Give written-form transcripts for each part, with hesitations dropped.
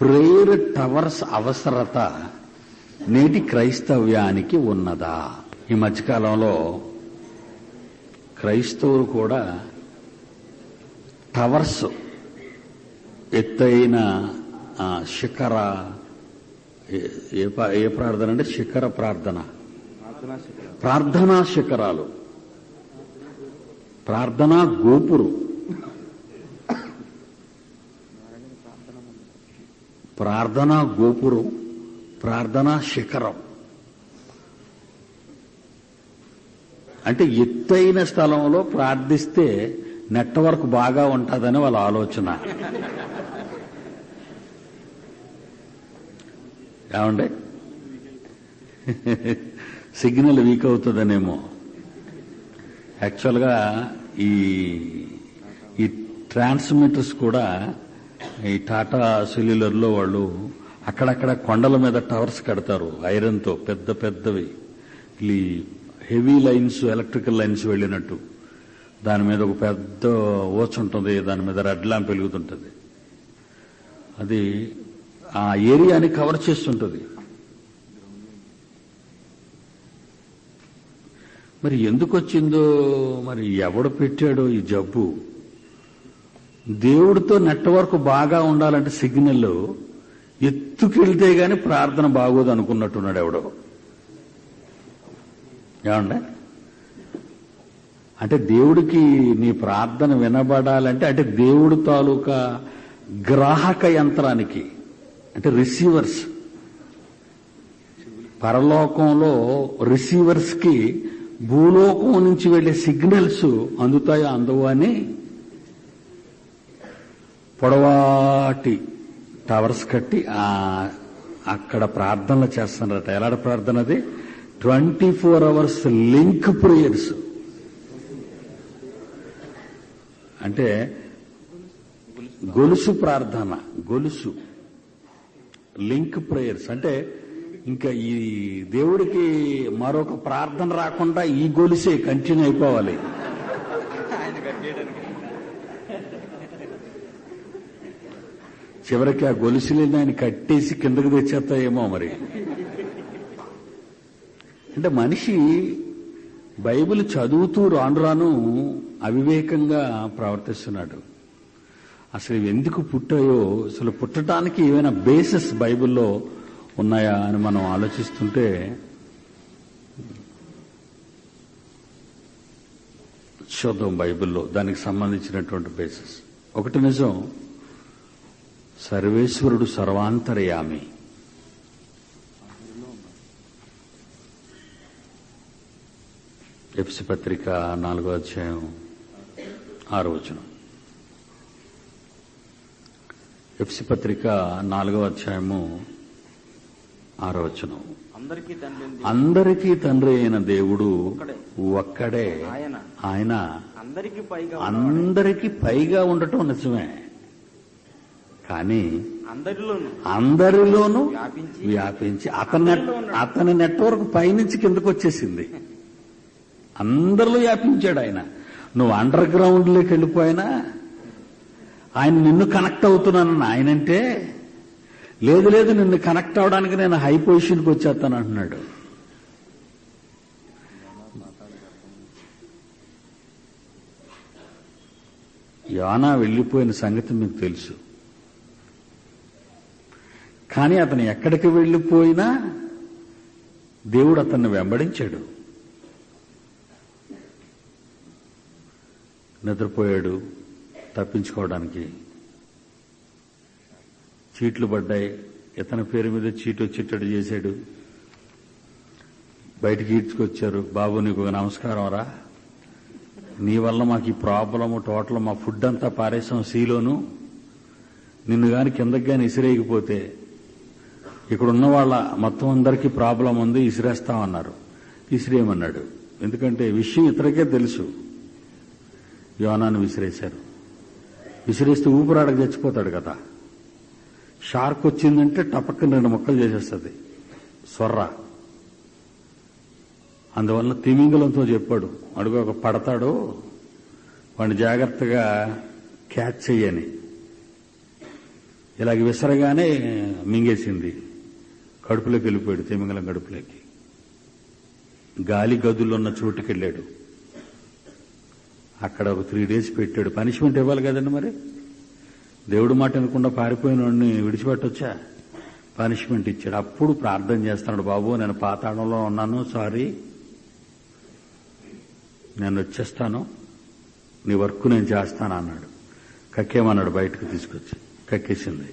Prayer towers అవసరత నేటి క్రైస్తవ్యానికి ఉన్నదా? ఈ మధ్యకాలంలో క్రైస్తవులు కూడా టవర్స్, ఎత్తైన శిఖర, ఏ ప్రార్థన అంటే శిఖర ప్రార్థన, ప్రార్థనా శిఖరాలు, ప్రార్థనా గోపురు, ప్రార్థనా గోపురం, ప్రార్థనా శిఖరం అంటే ఎత్తైన స్థలంలో ప్రార్థిస్తే నెట్వర్క్ బాగా ఉంటుందని వాళ్ళ ఆలోచన. ఏమండి, సిగ్నల్ వీక్ అవుతుందనేమో. యాక్చువల్గా ఈ ట్రాన్స్మిటర్స్ కూడా ఈ టాటా సెల్యులర్లో వాళ్ళు అక్కడక్కడ కొండల మీద టవర్స్ కడతారు ఐరన్తో, పెద్ద పెద్దవి, ఈ హెవీ లైన్స్, ఎలక్ట్రికల్ లైన్స్ వెళ్ళినట్టు. దాని మీద ఒక పెద్ద ఓచ్ ఉంటుంది, దాని మీద రెడ్ ల్యాంప్ వెలుగుతుంటుంది. అది ఆ ఏరియాని కవర్ చేస్తుంటుంది. మరి ఎందుకు వచ్చిందో, మరి ఎవడు పెట్టాడో ఈ జబ్బు? దేవుడితో నెట్వర్క్ బాగా ఉండాలంటే సిగ్నల్ ఎత్తుకెళ్తే గాని ప్రార్థన బాగోదు అనుకున్నట్టున్నాడు ఎవడో. ఏమండి, అంటే దేవుడికి నీ ప్రార్థన వినబడాలంటే, అంటే దేవుడు తాలూకా గ్రాహక యంత్రానికి, అంటే రిసీవర్స్, పరలోకంలో రిసీవర్స్ కి భూలోకం నుంచి వెళ్లే సిగ్నల్స్ అందుతాయో అందవో అని పొడవాటి టవర్స్ కట్టి అక్కడ ప్రార్థనలు చేస్తున్నారట. ఎలాంటి ప్రార్థన అది? 24 hours లింక్ ప్రేయర్స్. అంటే గొలుసు ప్రార్థన, గొలుసు లింక్ ప్రేయర్స్. అంటే ఇంకా ఈ దేవుడికి మరొక ప్రార్థన రాకుండా ఈ గొలుసే కంటిన్యూ అయిపోవాలి. చివరికి ఆ గొలుసులని ఆయన కట్టేసి కిందకు తెచ్చేస్తాయేమో మరి. అంటే మనిషి బైబిల్ చదువుతూ రాను రాను అవివేకంగా ప్రవర్తిస్తున్నాడు. అసలు ఎందుకు పుట్టాయో, అసలు పుట్టడానికి ఏమైనా బేసిస్ బైబిల్లో ఉన్నాయా అని మనం ఆలోచిస్తుంటే చూద్దాం బైబిల్లో దానికి సంబంధించినటువంటి బేసిస్. ఒకటి నిజం, సర్వేశ్వరుడు సర్వాంతర్యామి. ఎఫెసీ పత్రిక 4వ అధ్యాయం 6వ వచనం. ఎఫెసీ పత్రిక 4వ అధ్యాయము 6వ వచనం. అందరికీ తండ్రి అయిన దేవుడు ఒక్కడే, ఆయన అందరికీ పైగా ఉండటం నిజమే, కానీ అందరిలోనూ వ్యాపించి అతని నెట్వర్క్ పైనుంచి కిందకు వచ్చేసింది. అందరిలో వ్యాపించాడు ఆయన. నువ్వు అండర్ గ్రౌండ్ లోకి వెళ్ళిపోయినా ఆయన నిన్ను కనెక్ట్ అవుతున్నానని ఆయనంటే, లేదు లేదు నిన్ను కనెక్ట్ అవడానికి నేను హై పొజిషన్కి వచ్చేస్తాను అంటున్నాడు. యోనా వెళ్లిపోయిన సంగతి మీకు తెలుసు. కానీ అతను ఎక్కడికి వెళ్లిపోయినా దేవుడు అతన్ని వెంబడించాడు. నిద్రపోయాడు తప్పించుకోవడానికి. చీట్లు పడ్డాయి, ఇతని పేరు మీద చీటు వచ్చేటట్టు చేశాడు. బయటికి ఈడ్చుకొచ్చారు. బాబు నీకు ఒక నమస్కారం రా, నీ వల్ల మాకు ఈ ప్రాబ్లము, టోటల్ మా ఫుడ్ అంతా పారేసాం సీలోను, నిన్ను గాని కిందకి గాని ఇసిరేయకపోతే ఇక్కడున్న వాళ్ళ మొత్తం అందరికీ ప్రాబ్లం ఉంది, ఇసిరేస్తామన్నారు. ఇసిరేయమన్నాడు. ఎందుకంటే విషయం ఇతరికే తెలుసు. యోనాను విసిరేశారు. విసిరేస్తే ఊపిరాడక చచ్చిపోతాడు కదా. షార్క్ వచ్చిందంటే టపక్కన 2 ముక్కలు చేసేస్తుంది సొర్ర. అందువల్ల తిమింగలంతో చెప్పాడు, అడుగు ఒక పడతాడు వాడిని జాగ్రత్తగా క్యాచ్ చెయ్యని. ఇలాగ విసరగానే మింగేసింది, కడుపులోకి వెళ్ళిపోయాడు, తిమింగలం కడుపులోకి. గాలి గదుల్లో ఉన్న చోటుకి వెళ్ళాడు, అక్కడ ఒక 3 days పెట్టాడు. పనిష్మెంట్ ఇవ్వాలి కదండి మరి. దేవుడు మాట వినకుండా పారిపోయిన వాడిని విడిచిపెట్టొచ్చా? పనిష్మెంట్ ఇచ్చాడు. అప్పుడు ప్రార్థన చేస్తున్నాడు, బాబు నేను పాతాళంలో ఉన్నాను, సారీ, నేను వచ్చేస్తాను, నీ వర్క్ నేను చేస్తాను అన్నాడు. కక్కేమన్నాడు, బయటకు తీసుకొచ్చి కక్కేసింది.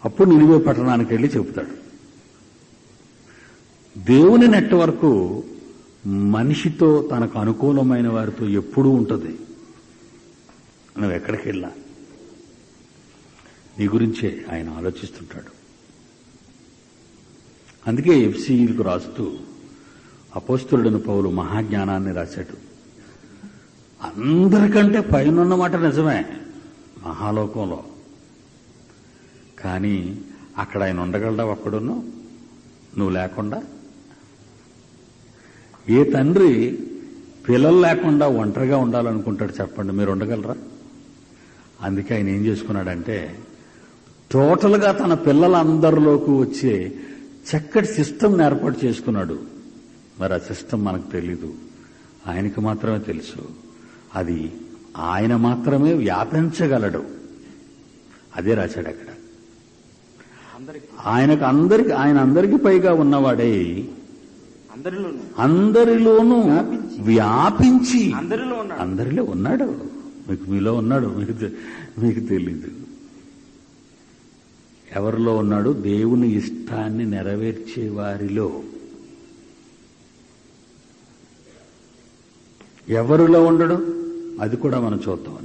అప్పుడు నినివే పట్టణానికి వెళ్ళి చెబుతాడు. దేవుని నెట్వర్క్ మనిషితో, తనకు అనుకూలమైన వారితో ఎప్పుడూ ఉంటుంది. నువ్వు ఎక్కడికి వెళ్ళా నీ గురించే ఆయన ఆలోచిస్తుంటాడు. అందుకే ఎఫ్సీలకు రాస్తూ అపోస్తలుడైన పౌలు మహాజ్ఞానాన్ని రాశాడు. అందరికంటే పైనున్నమాట నిజమే మహాలోకంలో, కానీ అక్కడ ఆయన ఉండగలడా ఒక్కడును నువ్వు లేకుండా? ఏ తండ్రి పిల్లలు లేకుండా ఒంటరిగా ఉండాలనుకుంటాడు చెప్పండి? మీరు ఉండగలరా? అందుకే ఆయన ఏం చేసుకున్నాడంటే టోటల్గా తన పిల్లలందరిలోకి వచ్చే చక్కటి సిస్టమ్ని ఏర్పాటు చేసుకున్నాడు. మరి ఆ సిస్టమ్ మనకు తెలీదు, ఆయనకు మాత్రమే తెలుసు. అది ఆయన మాత్రమే వ్యాపించగలడు. అదే రాశాడు అక్కడ. ఆయన అందరికీ పైగా ఉన్నవాడే అందరిలోనూ వ్యాపించి అందరిలో ఉన్నాడు. మీలో ఉన్నాడు, మీకు తెలీదు. ఎవరిలో ఉన్నాడు? దేవుని ఇష్టాన్ని నెరవేర్చే వారిలో. ఎవరిలో ఉండడు? అది కూడా మనం చూద్దాం.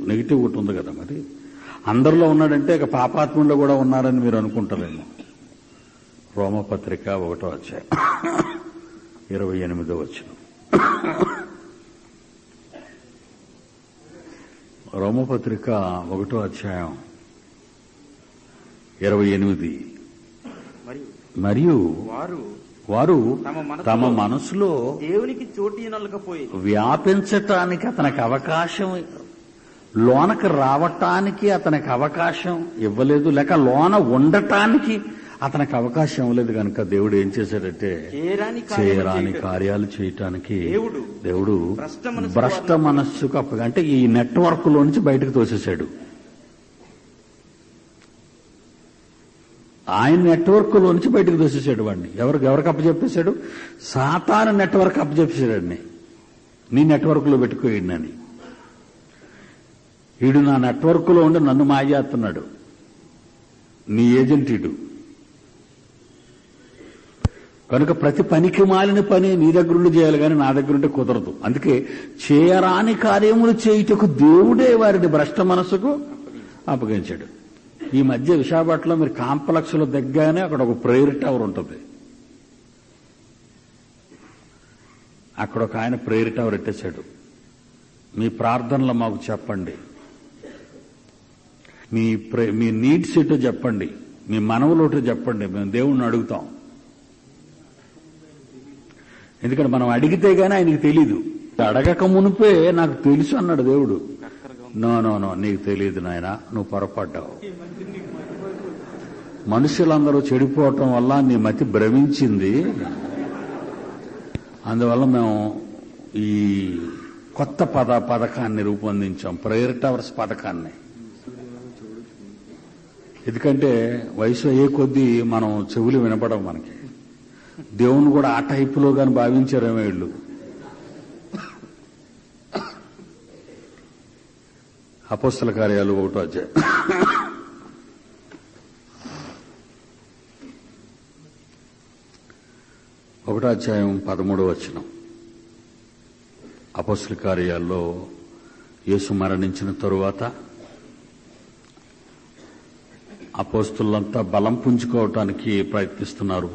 నెగిటివ్ ఒకటి ఉంది కదా. మరి అందరిలో ఉన్నాడంటే ఇక పాపాత్ముల్లో కూడా ఉన్నారని మీరు అనుకుంటారేమో. రోమపత్రిక 1వ అధ్యాయం 28వ వచనం. రోమపత్రిక 1వ అధ్యాయం 28. మరియు వారు తమ మనసులో దేవునికి చోటీనలకపోయి వ్యాపించటానికి అతనికి అవకాశం, లోనకు రావటానికి అతనికి అవకాశం ఇవ్వలేదు, లేక లోన ఉండటానికి అతనికి అవకాశం ఇవ్వలేదు. కనుక దేవుడు ఏం చేశాడంటే చేయరాని కార్యాలు చేయటానికి దేవుడు భ్రష్ట మనస్సుకు అంటే ఈ నెట్వర్క్ లో నుంచి బయటకు తోసేశాడు. ఆయన నెట్వర్క్ లో నుంచి బయటకు తోసేశాడు వాడిని. ఎవరికి అప్పచెప్పేశాడు? సాతాను నెట్వర్క్ అప్పచెప్పేశాడు. నీ నెట్వర్క్ లో పెట్టుకోండి అని. వీడు నా నెట్వర్క్ లో ఉండి నన్ను మాయేస్తున్నాడు, నీ ఏజెంట్ వీడు. కనుక ప్రతి పనికి మాలిన పని నీ దగ్గరుండి చేయాలి కానీ నా దగ్గరుంటే కుదరదు. అందుకే చేయరాని కార్యములు చేయుటకు దేవుడే వారిని భ్రష్ట మనసుకు అప్పగించాడు. ఈ మధ్య విశాఖపట్నంలో మీరు కాంప్లెక్స్ లో దగ్గరనే అక్కడ ఒక ప్రేయర్ టవర్ ఉంటుంది. అక్కడ ఒక ఆయన ప్రేయర్ టవర్ ఎట్టేశాడు. మీ ప్రార్థనలు మాకు చెప్పండి, మీ నీడ్స్ ఏంటో చెప్పండి, మీ మనవులోటో చెప్పండి, మేము దేవుణ్ణి అడుగుతాం. ఎందుకంటే మనం అడిగితే గానీ ఆయనకి తెలీదు. అడగక మునిపే నాకు తెలుసు అన్నాడు దేవుడు. నో నీకు తెలియదు నాయన, నువ్వు పొరపడ్డావు. మనుషులందరూ చెడిపోవటం వల్ల నీ మతి భ్రమించింది. అందువల్ల మేము ఈ కొత్త పథకాన్ని రూపొందించాం, ప్రేయర్ టవర్స్ పథకాన్ని. ఎందుకంటే వయసు అయ్యే కొద్దీ మనం చెవులు వినపడం మనకి. దేవుని కూడా ఆ టైపులో గాని భావించారేమో వీళ్ళు. అపోస్తల కార్యాలు 1వ అధ్యాయం 1వ అధ్యాయం 13వ వచనం. అపోస్తల కార్యాల్లో యేసు మరణించిన తరువాత అపోస్తలులంతా బలం పుంజుకోవటానికి ప్రయత్నిస్తున్నారు.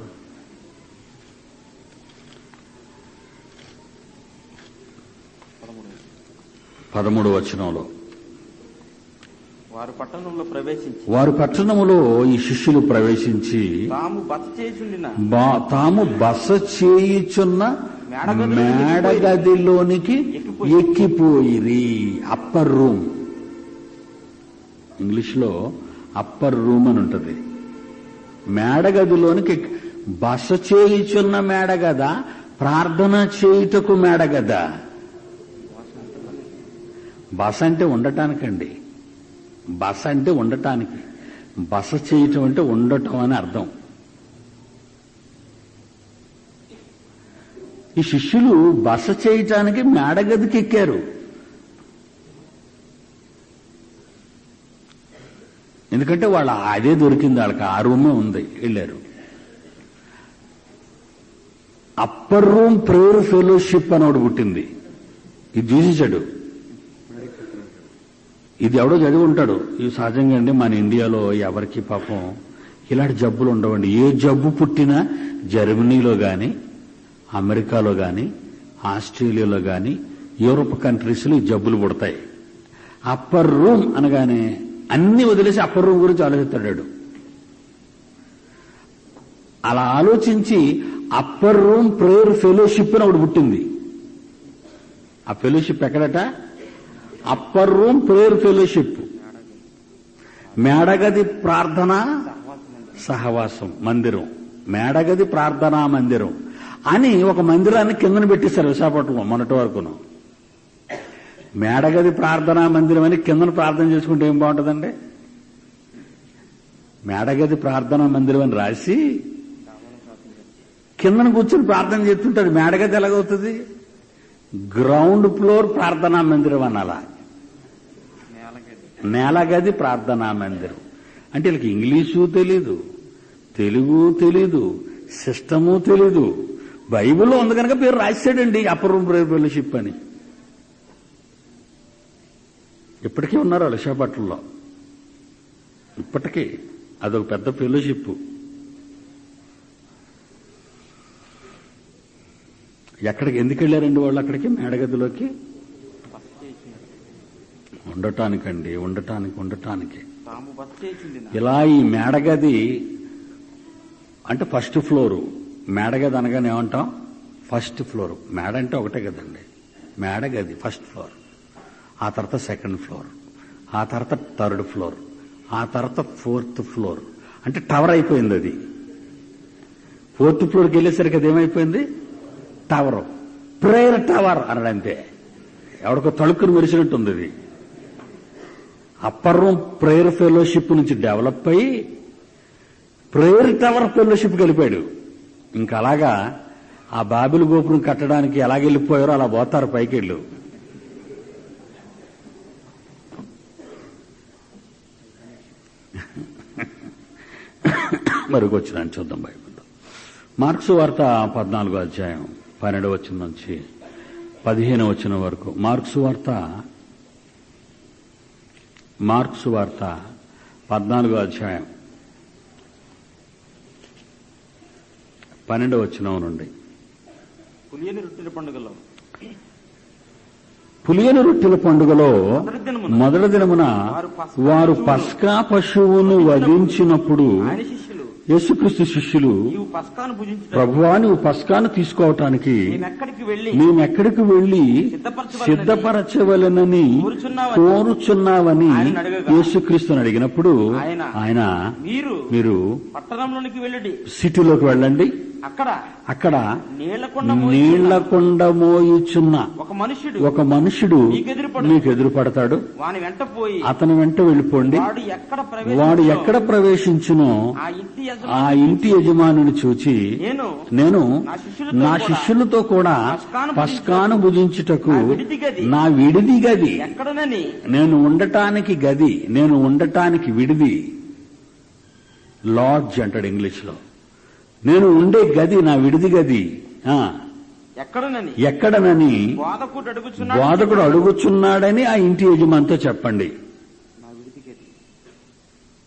13వ వచనంలో వారు పట్టణములో ఈ శిష్యులు ప్రవేశించి తాము బస చేయుచున్న మేడగదిలోనికి ఎక్కిపోయిరి. అప్పర్ రూమ్, ఇంగ్లీష్ లో అప్పర్ రూమ్ అని ఉంటుంది. మేడగదిలోనికి బస చేయుచున్న మేడగద, ప్రార్థన చేయుటకు మేడగద. బస అంటే ఉండటానికండి. బస అంటే ఉండటానికి, బస చేయటం అంటే ఉండటం అని అర్థం. ఈ శిష్యులు బస చేయటానికి మేడగదికి ఎక్కారు. ఎందుకంటే వాళ్ళు అదే దొరికింది, వాళ్ళకి ఆ రూమే ఉంది, వెళ్ళారు. అప్పర్ రూమ్ ప్రేయర్ ఫెలోషిప్ అని ఒకటి పుట్టింది. ఇది చూసేశాడు. ఇది ఎవడో చదివి ఉంటాడు. ఇది సహజంగా అండి మన ఇండియాలో ఎవరికి పాపం ఇలాంటి జబ్బులు ఉండవండి. ఏ జబ్బు పుట్టినా జర్మనీలో గాని, అమెరికాలో గాని, ఆస్ట్రేలియాలో గాని, యూరోప్ కంట్రీస్లో ఈ జబ్బులు పుడతాయి. అప్పర్ రూమ్ అనగానే అన్ని వదిలేసి అప్పర్ రూమ్ గురించి ఆలోచిస్తాడు. అలా ఆలోచించి అప్పర్ రూమ్ ప్రేయర్ ఫెలోషిప్ అని ఒకటి పుట్టింది. ఆ ఫెలోషిప్ ఎక్కడట? Upper room prayer fellowship. మేడగది ప్రార్థన సహవాసం మందిరం, మేడగది ప్రార్థనా మందిరం అని ఒక మందిరాన్ని కిందన పెట్టేశారు విశాఖపట్నంలో మొన్నటి వరకును. మేడగది ప్రార్థనా మందిరం అని కిందన ప్రార్థన చేసుకుంటే ఏం బాగుంటుందండి? మేడగది ప్రార్థనా మందిరం అని రాసి కిందన కూర్చొని ప్రార్థన చేస్తుంటాడు. మేడగది ఎలాగవుతుంది? గ్రౌండ్ ఫ్లోర్ ప్రార్థనా మందిరం అనాలా? నేలగది ప్రార్థనా మందిరం అంటే వీళ్ళకి ఇంగ్లీషు తెలీదు, తెలుగు తెలీదు, సిస్టము తెలీదు. బైబిల్లో ఉంది కనుక పేరు రాశాడండి అప్పర్ రూమ్ ప్రేయర్ ఫెలోషిప్ అని. ఇప్పటికీ ఉన్నారు విశాఖపట్నంలో. ఇప్పటికీ అదొక పెద్ద ఫెలోషిప్. ఎక్కడికి ఎందుకు వెళ్ళారండి వాళ్ళు అక్కడికి? మేడగదిలోకి ఉండటానికండి, ఉండటానికి. ఇలా ఈ మేడగది అంటే ఫస్ట్ ఫ్లోరు. మేడగది అనగానే ఏమంటాం? First floor. మేడ అంటే ఒకటే కదండి. మేడగది ఫస్ట్ ఫ్లోర్, ఆ తర్వాత సెకండ్ ఫ్లోర్, ఆ తర్వాత థర్డ్ ఫ్లోర్, ఆ తర్వాత ఫోర్త్ ఫ్లోర్. అంటే టవర్ అయిపోయింది అది. ఫోర్త్ ఫ్లోర్కి వెళ్ళేసరికి అది ఏమైపోయింది? టవర్. ప్రేయర్ టవర్ అనడంతే. ఎవడికో తళుక్కుని మెరిసినట్టుంది అది. అప్పర్ రూమ్ ప్రేయర్ ఫెలోషిప్ నుంచి డెవలప్ అయ్యి ప్రేయర్ టవర్ ఫెలోషిప్ కలిపాడు. ఇంకా అలాగా ఆ బాబిల్ గోపురం కట్టడానికి ఎలాగెళ్ళిపోయారో అలా పోతారు పైకి వెళ్ళు. మరొకొచ్చినా చూద్దాం బైబిల్లో. మార్క్సు వార్త 14వ అధ్యాయం 12వ వచనం నుంచి 15వ వచనం వరకు. మార్క్సు వార్త 14వ అధ్యాయం 12వ వచనం నుండి. పులియని రొట్టెల పండుగలో మొదటి దినమున వారు పస్కా పశువును వధించినప్పుడు యేసుక్రీస్తు శిష్యులు, ప్రభువా నీవు పస్కాను తీసుకోవటానికి మేమెక్కడికి వెళ్లి సిద్ధపరచవలెనని కోరుచున్నావని యేసుక్రీస్తుని అడిగినప్పుడు ఆయన, మీరు పట్టణంలోనికి వెళ్ళండి, సిటీలోకి వెళ్ళండి, అక్కడ నీళ్లకొండ మోయుచున్న ఒక మనుషుడు మీకు ఎదురు పడతాడు, అతని వెంట వెళ్ళిపోండి. వాడు ఎక్కడ ప్రవేశించునో ఆ ఇంటి యజమానుని చూచి, నేను నా శిష్యులతో కూడా పస్కాను భుజించుటకు నా విడిది గది, నేను ఉండటానికి విడిది, లాడ్జ్ అంటాడు ఇంగ్లీష్ లో. నేను ఉండే గది నా విడిది గది ఎక్కడనని బోధకుడు అడుగుచున్నాడని ఆ ఇంటి యజమానితో చెప్పండి.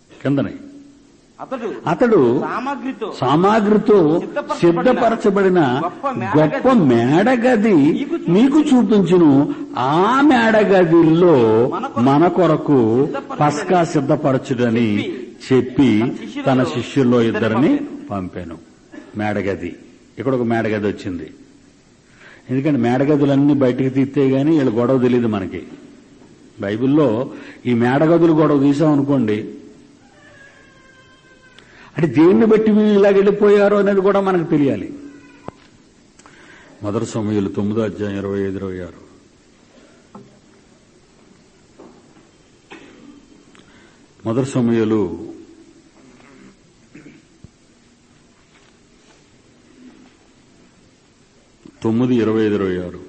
కిందనే అతడు సామాగ్రితో సిద్ధపరచబడిన గొప్ప మేడగది మీకు చూపించును. ఆ మేడగదిలో మన కొరకు పస్కా సిద్ధపరచుడని చెప్పి తన శిష్యుల్లో ఇద్దరిని పంపాను. మేడగది. ఇక్కడ ఒక మేడగది వచ్చింది. ఎందుకంటే మేడగదులన్నీ బయటికి తీస్తే గానీ వీళ్ళ గొడవ తెలియదు మనకి. బైబిల్లో ఈ మేడగదులు గొడవ తీసామనుకోండి అంటే దేన్ని బట్టి వీళ్ళు ఇలా వెళ్ళిపోయారో అనేది కూడా మనకు తెలియాలి. మొదటి సమూయేలు 9:25-26. మొదటి సమూయేలు 9:25-26.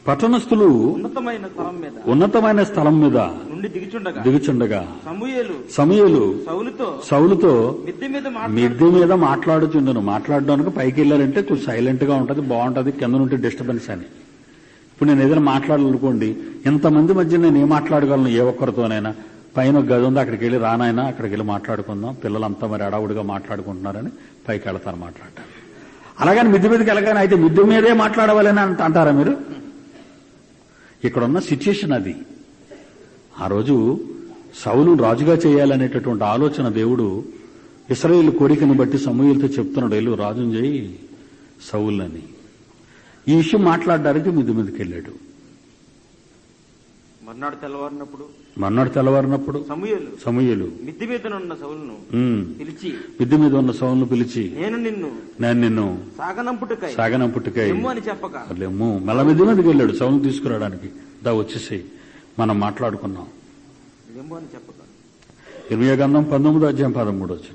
పట్టణస్థులు ఉన్నతమైన స్థలం మీద నుండి దిగుచుండగా సమూయేలు సౌలుతో మిద్దె మీద మాట్లాడుచుండను. మాట్లాడడానికి పైకి వెళ్ళారంటే కొంచెం సైలెంట్ గా ఉంటది, బాగుంటది, కింద నుండి డిస్టర్బెన్స్ అని. ఇప్పుడు నేను ఏదైనా మాట్లాడాలనుకోండి, ఇంతమంది మధ్య నేను ఏం మాట్లాడగలను ఏ ఒక్కరితోనైనా? పైన ఒక గది ఉంది, అక్కడికి వెళ్ళి రానాయనా అక్కడికి వెళ్ళి మాట్లాడుకుందాం, పిల్లలంతా మరి అడావుడిగా మాట్లాడుకుంటున్నారని పైకి వెళతారు మాట్లాడటారు. అలాగని మిద్దె మీదకి వెళ్ళగానే అయితే మిద్దె మీదే మాట్లాడవాలని అంటారా మీరు? ఇక్కడున్న సిచ్యుయేషన్ అది. ఆ రోజు సౌలు రాజుగా చేయాలనేటటువంటి ఆలోచన దేవుడు ఇశ్రాయేలు కోరికను బట్టి సమూయేలుతో చెప్తున్నాడు, వెళ్ళు రాజుని చేయి సౌలుని. ఈ విషయం మాట్లాడడానికి మిద్దె మీదకి వెళ్ళాడు. మర్నాడు తెల్లవారినప్పుడు సమూయేలు మిద్దె మీద ఉన్న సౌలును పిలిచి నేను నిన్ను సాగనంపుటకై లేము. మళ్ళా మిద్దె మీదకి వెళ్ళాడు సౌలును తీసుకురావడానికి. దా వచ్చేసి మనం మాట్లాడుకున్నాం. ఇర్మీయా గ్రంథం 19:13.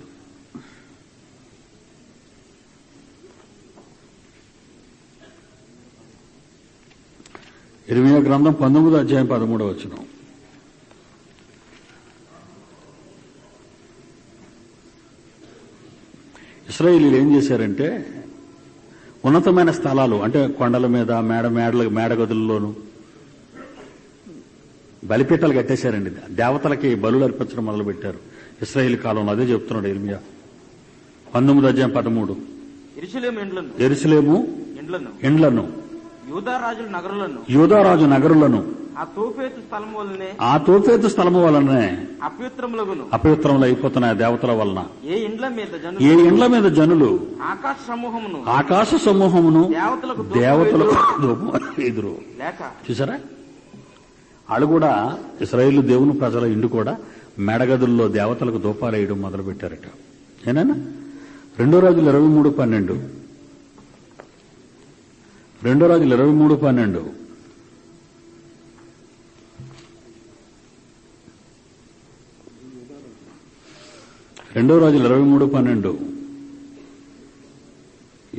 ఇర్మీయా గ్రంథం 19:13. ఇశ్రాయేలీయులు ఏం చేశారంటే ఉన్నతమైన స్థలాలు అంటే కొండల మీద మేడగదుల్లోనూ బలిపీఠాలు కట్టేశారండి. దేవతలకి బలులు అర్పించడం మొదలుపెట్టారు ఇశ్రాయేలు కాలంలో. అదే చెప్తున్నాడు ఇర్మీయా 19:13. యెరూషలేము ఇండ్లను యూదారాజు నగరులను ఆ తోఫేతు స్థలము వలనే అపవిత్రములు అయిపోతున్నాయి దేవతల వలన. ఏ ఇండ్ల మీద జనులు ఆకాశ సమూహమును దేవతలకు ఎదురు. చూసారా? వాళ్ళు కూడా ఇశ్రాయేలు దేవుని ప్రజల ఇండు కూడా మెడగదుల్లో దేవతలకు దూపాలు వేయడం మొదలు పెట్టారట. ఏనా? 2 రాజులు 23:12. 2 రాజులు 23:12. రెండో రాజులు 23:12.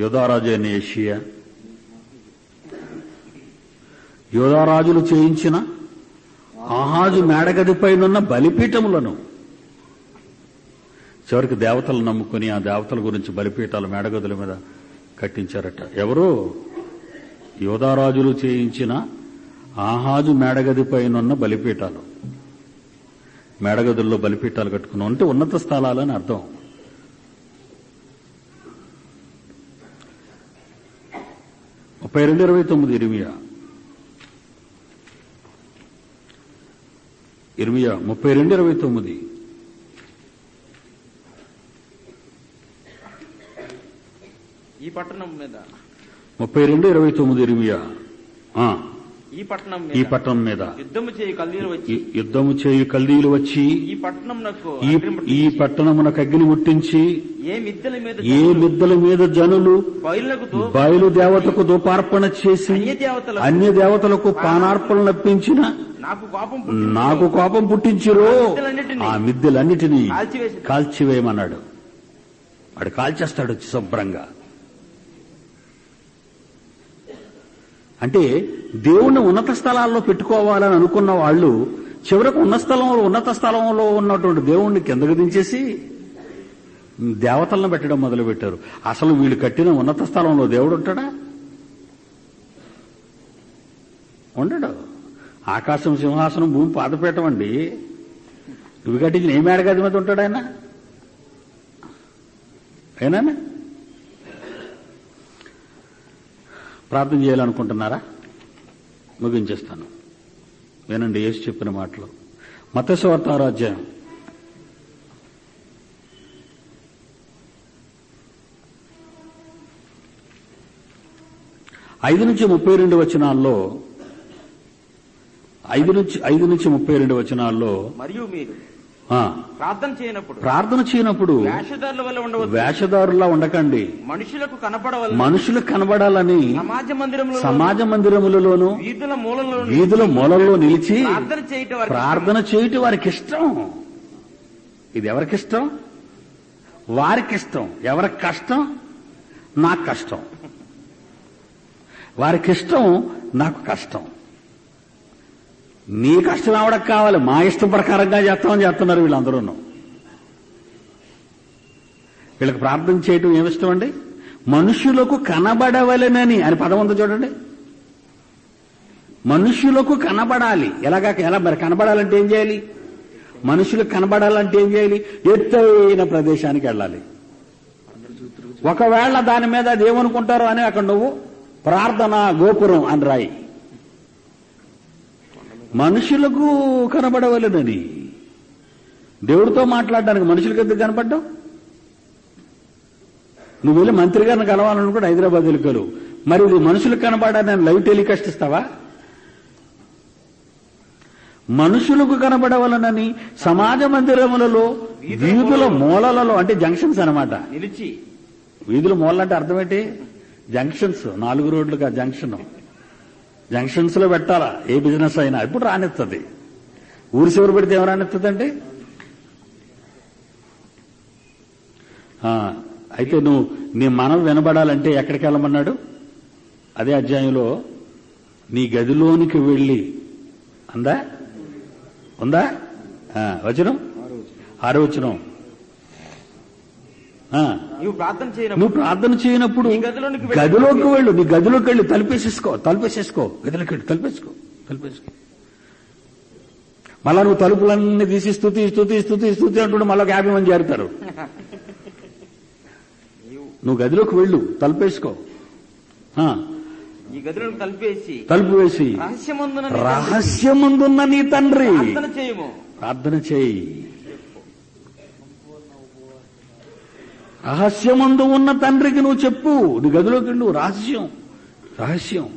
యోధారాజు అయిన యోషియా యోధారాజులు చేయించిన ఆహాజు మేడగదిపైనున్న బలిపీఠములను చివరికి దేవతలు నమ్ముకుని ఆ దేవతల గురించి బలిపీఠాలు మేడగదుల మీద కట్టించారట. ఎవరు? యోధారాజులు చేయించిన ఆహాజు మేడగదిపైనున్న బలిపీఠాలు. మేడగదుల్లో బలిపీఠాలు కట్టుకున్నాం అంటే ఉన్నత స్థలాలని అర్థం. ఇర్మీయా 32:29. ఈ పట్టణం మీద 32:29 ఇర్మీయా. ఈ పట్టణం మీద యుద్ధము చేయు కల్దీయులు వచ్చి ఈ పట్టణమునకు అగ్ని ముట్టించి ఏ మిద్దెల మీద జనులు బయలు దేవతకు ధూపార్పణ చేసి అన్య దేవతలకు పానార్పణ నప్పించిన నాకు కోపం పుట్టించిరో ఆ మిద్దెలన్నిటినీ కాల్చివేయమన్నాడు. వాడు కాల్చేస్తాడు శుభ్రంగా. అంటే దేవుణ్ణి ఉన్నత స్థలాల్లో పెట్టుకోవాలని అనుకున్న వాళ్ళు చివరకు ఉన్నత స్థలంలో ఉన్నటువంటి దేవుణ్ణి కిందకు దించేసి దేవతలను పెట్టడం మొదలుపెట్టారు. అసలు వీళ్ళు కట్టిన ఉన్నత స్థలంలో దేవుడు ఉంటాడా? ఉండడు. ఆకాశం సింహాసనం భూమి పాదపీఠం అండి. ఇవి కట్టించిన ఏ మేడగది మీద ఉంటాడు ఆయన? అయినా ప్రార్థన చేయాలనుకుంటున్నారా? ముగించేస్తాను. వినండి యేసు చెప్పిన మాటలు. మత్తయి సువార్త 6వ అధ్యాయం 5-32 వచనాల్లో 5-32 వచనాల్లో మరియు మీరు ప్రార్థన చేయనప్పుడు వేషధారుల వల్ల ఉండవచ్చు. వేషధారులా ఉండకండి. మనుషులకు కనబడాలని సమాజ మందిరములలోను వీధుల మూలల్లో నిలిచి ప్రార్థన చేయటం వారికి ఇష్టం. ఇది ఎవరికిష్టం? వారికిష్టం. ఎవరికి కష్టం? నాకు కష్టం. వారికిష్టం, నాకు కష్టం. నీ కష్టం ఆవిడకు కావాలి, మా ఇష్టం ప్రకారంగా చేస్తామని చేస్తున్నారు వీళ్ళందరూ. వీళ్ళకి ప్రార్థన చేయటం ఏమిష్టం అండి? మనుషులకు కనబడవలెనని అని పదం ఉందో చూడండి. మనుషులకు కనబడాలి. ఎలా మరి కనబడాలంటే ఏం చేయాలి? మనుషులకు కనబడాలంటే ఏం చేయాలి? ఎత్తైన ప్రదేశానికి వెళ్ళాలి. ఒకవేళ దాని మీద అది ఏమనుకుంటారో అని అక్కడ నువ్వు ప్రార్థనా గోపురం అని రాయి. మనుషులకు కనబడవలెనని. దేవుడితో మాట్లాడడానికి మనుషులకు ఎందుకు కనపడ్డావు? నువ్వు వెళ్ళి మంత్రి గారిని కలవాలనుకుంటే హైదరాబాద్ వెళ్ళి మరి ఇది మనుషులకు కనబడాలని లైవ్ టెలికాస్ట్ ఇస్తావా? మనుషులకు కనబడవలనని సమాజ మందిరములలో వీధుల మూలలలో, అంటే జంక్షన్స్ అనమాట. వీధుల మూలంటే అర్థం ఏంటి? జంక్షన్స్. 4 రోడ్లుగా జంక్షన్స్ లో పెట్టాలా ఏ బిజినెస్ అయినా. ఇప్పుడు రానిస్తుంది. ఊరి చివరి పెడితే ఏం రానిస్తుందండి? అయితే నీ మనం వినబడాలంటే ఎక్కడికి వెళ్ళమన్నాడు? అదే అధ్యాయంలో నీ గదిలోనికి వెళ్ళి ఉందా వచనం 6వ వచనం. నువ్వు ప్రార్థన చేయనప్పుడు గదిలోకి వెళ్ళు. నీ గదిలోకి వెళ్ళి తలుపేసేసుకో. గదిలోకి వెళ్ళి తలుపేసుకో. మళ్ళా నువ్వు తలుపులన్నీ తీసి స్తుతి అంటుంటే మళ్ళీ 50 మంది చేరుతారు. నువ్వు గదిలోకి వెళ్ళు, తలుపేసుకో. తలుపు వేసి రహస్యమందున్న నీ తండ్రి ప్రార్థన చేయి. రహస్యమందు ఉన్న తండ్రికి నువ్వు చెప్పు. నీ గదిలోకి వెళ్ళు. రహస్యం.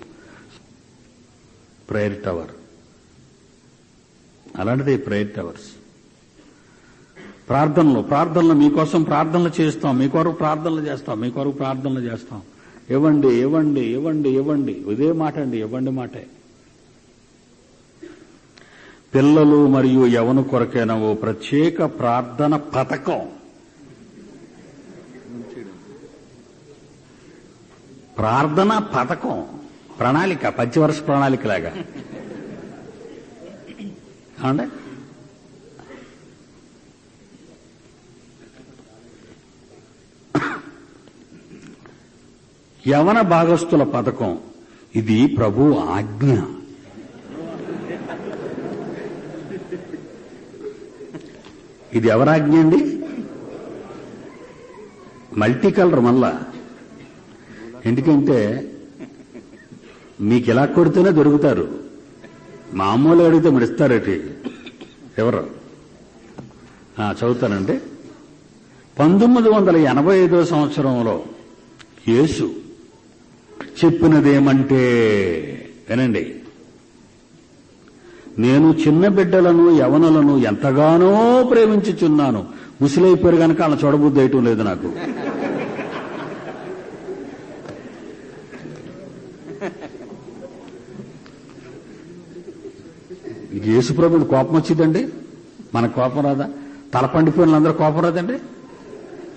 ప్రేయర్ టవర్ అలాంటిది. Prayer towers. ప్రార్థనలు మీకోసం ప్రార్థనలు చేస్తాం, మీ కొరకు ప్రార్థనలు చేస్తాం. ఇవ్వండి. ఇదే మాట అండి, ఇవ్వండి మాటే. పిల్లలు మరియు యవన కొరకైన ఓ ప్రత్యేక ప్రార్థన పథకం. ప్రార్థన పథకం, ప్రణాళిక, పంచవర్ష ప్రణాళికలాగా. అవునండి. యవన భాగస్తుల పథకం. ఇది ప్రభు ఆజ్ఞ. ఇది ఎవరాజ్ఞ అండి? Multi colour. మళ్ళా ఎందుకంటే మీకు ఇలా కొడితేనే దొరుకుతారు. మామూలు అడిగితే మీరు ఇస్తారటి. ఎవరు చదువుతానండి. 1985 సంవత్సరంలో యేసు చెప్పినదేమంటే వినండి. నేను చిన్న బిడ్డలను యవనులను ఎంతగానో ప్రేమించుచున్నాను. ముసలైపోయారు కనుక అలా చూడబుద్ధి అయ్యటం లేదు నాకు. యేసుప్రభుకి కోపం వచ్చిందండి. మనకు కోపం రాదా? తలపండిపోయిన వాళ్ళందరూ కోపం రాదండి?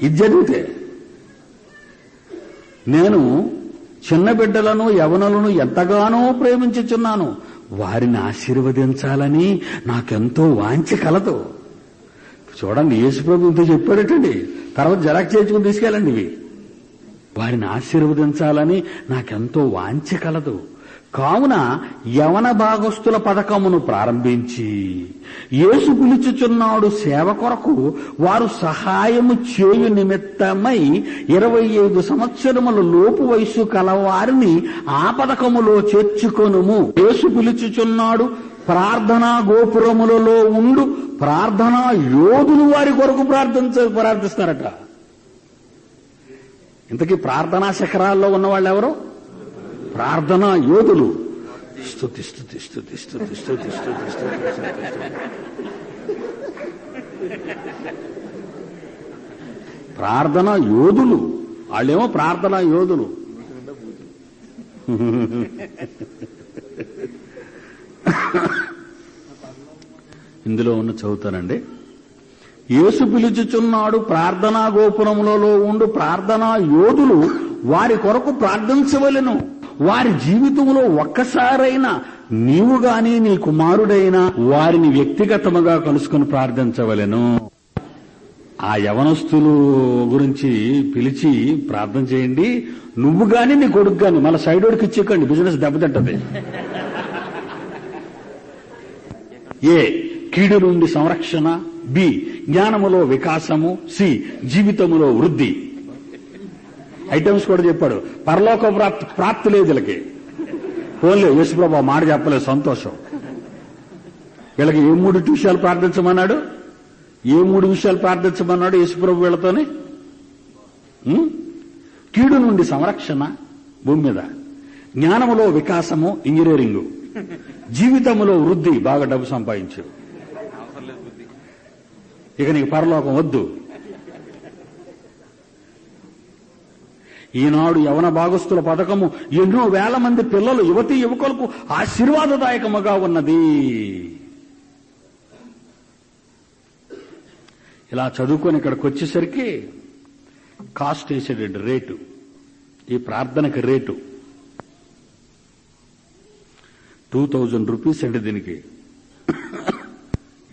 ఇది జరిగితే నేను చిన్న బిడ్డలను యవనులను ఎంతగానో ప్రేమించుచున్నాను, వారిని ఆశీర్వదించాలని నాకెంతో వాంఛ కలదు. చూడండి, యేసుప్రభు ఇంత చెప్పాడటండి. తర్వాత జరాక్స్ చేయించుకుని తీసుకెళ్ళండి. ఇవి వారిని ఆశీర్వదించాలని నాకెంతో వాంఛ కలదు. కావున యవన భాగస్తుల పథకమును ప్రారంభించి యేసు పిలుచుచున్నాడు సేవ కొరకు వారు సహాయము చేయు నిమిత్తమై 25 సంవత్సరముల లోపు వయసు కలవారిని ఆ పథకములో చేర్చుకొనుము. యేసు పిలుచుచున్నాడు. ప్రార్థనా గోపురములలో ఉండు ప్రార్థనా యోధులు వారి కొరకు ప్రార్థిస్తారట. ఇంతకీ ప్రార్థనా శిఖరాల్లో ఉన్నవాళ్ళు ఎవరు? ప్రార్థనా యోధులు. స్తుతి స్తుతి స్తుతి స్తుతి స్తుతి స్తుతి స్తుతి స్తుతి. ప్రార్థనా యోధులు, వాళ్ళేమో ప్రార్థనా యోధులు. ఇందులో ఉన్న చదువుతానండి. యేసు పిలుచుచున్నాడు, ప్రార్థనా గోపురములలో ఉండు ప్రార్థనా యోధులు వారి కొరకు ప్రార్థించవలెను. వారి జీవితంలో ఒక్కసారైనా నీవు గాని నీ కుమారుడైనా వారిని వ్యక్తిగతముగా కలుసుకుని ప్రార్థించవలెను. ఆ యవనస్తులు గురించి పిలిచి ప్రార్థన చేయండి, నువ్వు గాని నీ కొడుకు గాని. మళ్ళీ సైడోడికి ఇచ్చేకండి, బిజినెస్ దెబ్బతింటది. ఏ కీడు నుండి సంరక్షణ, బి జ్ఞానములో వికాసము, సి జీవితములో వృద్ధి. ఐటమ్స్ కూడా చెప్పాడు. పరలోక ప్రాప్తి లేదు వీళ్ళకి. పోన్లే యేసుప్రభు మాట చెప్పలేదు, సంతోషం. వీళ్ళకి ఏ 3 విషయాలు ప్రార్థించమన్నాడు? ఏ 3 విషయాలు ప్రార్థించమన్నాడు యేసుప్రభు వీళ్ళతోని? కీడు నుండి సంరక్షణ భూమి మీద, జ్ఞానములో వికాసము ఇంజనీరింగు, జీవితములో వృద్ధి బాగా డబ్బు సంపాదించు. ఇక నీకు పరలోకం వద్దు. ఈనాడు యవన భాగస్తుల పథకము ఎన్నో వేల మంది పిల్లలు, యువతీ యువకులకు ఆశీర్వాదదాయకముగా ఉన్నది. ఇలా చదువుకొని ఇక్కడికి వచ్చేసరికి కాస్ట్ వేసాడు, రేటు. ఈ ప్రార్థనకి రేటు 2000 రూపీస్ అండి దీనికి.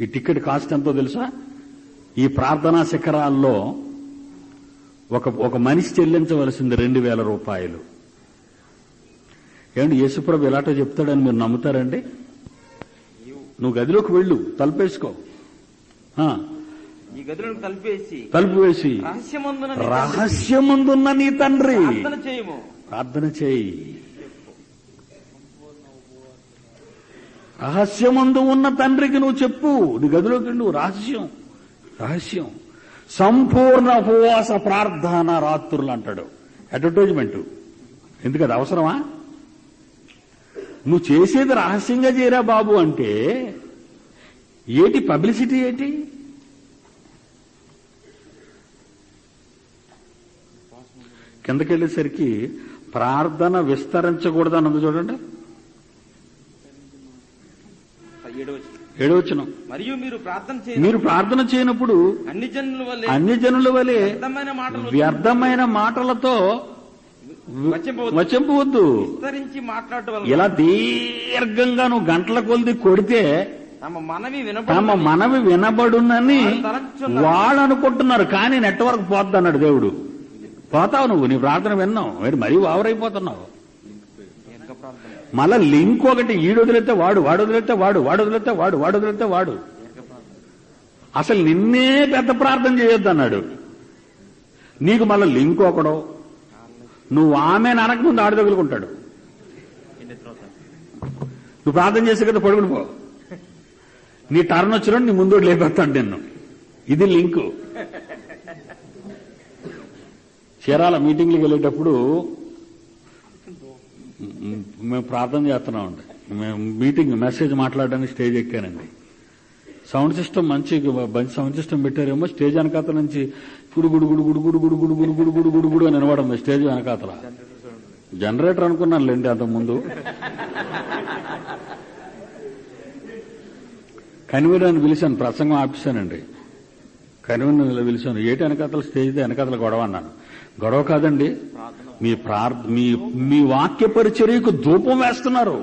ఈ టికెట్ కాస్ట్ ఎంతో తెలుసా? ఈ ప్రార్థనా శిఖరాల్లో ఒక మనిషి చెల్లించవలసింది 2000 రూపాయలు. ఏమండి యేసుప్రభు ఎలాటో చెప్తాడని మీరు నమ్ముతారండి? నువ్వు గదిలోకి వెళ్ళు, తలుపేసుకో, ఈ గదిలో తలుపు వేసి రహస్యమందున్న నీ తండ్రి ప్రార్థన చేయి. రహస్యమందు ఉన్న తండ్రికి నువ్వు చెప్పు. నీ గదిలోకి వెళ్ళు, రహస్యం. సంపూర్ణ ఉపవాస ప్రార్థన రాత్రులు అంటాడు. అడ్వర్టైజ్మెంట్ ఎందుకు? అది అవసరమా? నువ్వు చేసేది రహస్యంగా చేయరా బాబు అంటే ఏటి పబ్లిసిటీ? ఏటి కిందకెళ్ళేసరికి ప్రార్థన విస్తరించకూడదని ఉంది చూడండి. 7వ వచనం. మరియు మీరు ప్రార్థన చేయనప్పుడు అన్ని జనుల వలె వ్యర్థమైన మాటలతో వచింపవద్దు. ఇలా దీర్ఘంగా నువ్వు గంటల కొలిది కొడితే తమ మనవి వినబడునని వాళ్ళు అనుకుంటున్నారు. కానీ నెట్వర్క్ పోద్ది అన్నాడు దేవుడు. పోతావు నువ్వు, నీ ప్రార్థన విన్నావు, మరీ ఓవరైపోతున్నావు. మళ్ళా లింక్ ఒకటి, ఈడు వదిలేస్తే వాడు, వాడు వదిలేస్తే వాడు, వాడు వదిలేస్తే వాడు, వాడు వదిలేస్తే వాడు. అసలు నిన్నే పెద్ద ప్రార్థన చేయొద్దు అన్నాడు. నీకు మళ్ళా లింక్ ఒకడో, నువ్వు ఆమె అనకముందు ఆడు తగులుకుంటాడు. నువ్వు ప్రార్థన చేసే కదా పడుకుని పో, నీ టర్న్ వచ్చిన నీ ముందు లేపేస్తాడు నిన్ను. ఇది లింకు. చీరాల మీటింగ్లకు వెళ్ళేటప్పుడు మేము ప్రార్థన చేస్తున్నామండి. మేము మీటింగ్ మెసేజ్ మాట్లాడడానికి స్టేజ్ ఎక్కానండి. సౌండ్ సిస్టమ్ మంచి సౌండ్ సిస్టమ్ పెట్టారేమో. స్టేజ్ వెనకాతల నుంచి గుడు గుడు గుడు గుడు గుడు గుడు గుడు గుడు గుడు గుడు గుడు అని వినబడింది స్టేజ్ వెనకాతల. జనరేటర్ అనుకున్నాను లేండి అంతకుముందు. కన్వీనర్ని పిలిచాను, ప్రసంగం ఆపిస్తానండి. కన్వీనర్ పిలిచాను, ఏటి వెనకాతల స్టేజ్ వెనకాతల గొడవ అన్నాను. గొడవ కాదండి, మీ వాక్య పరిచర్యకు ధూపం వేస్తున్నారు.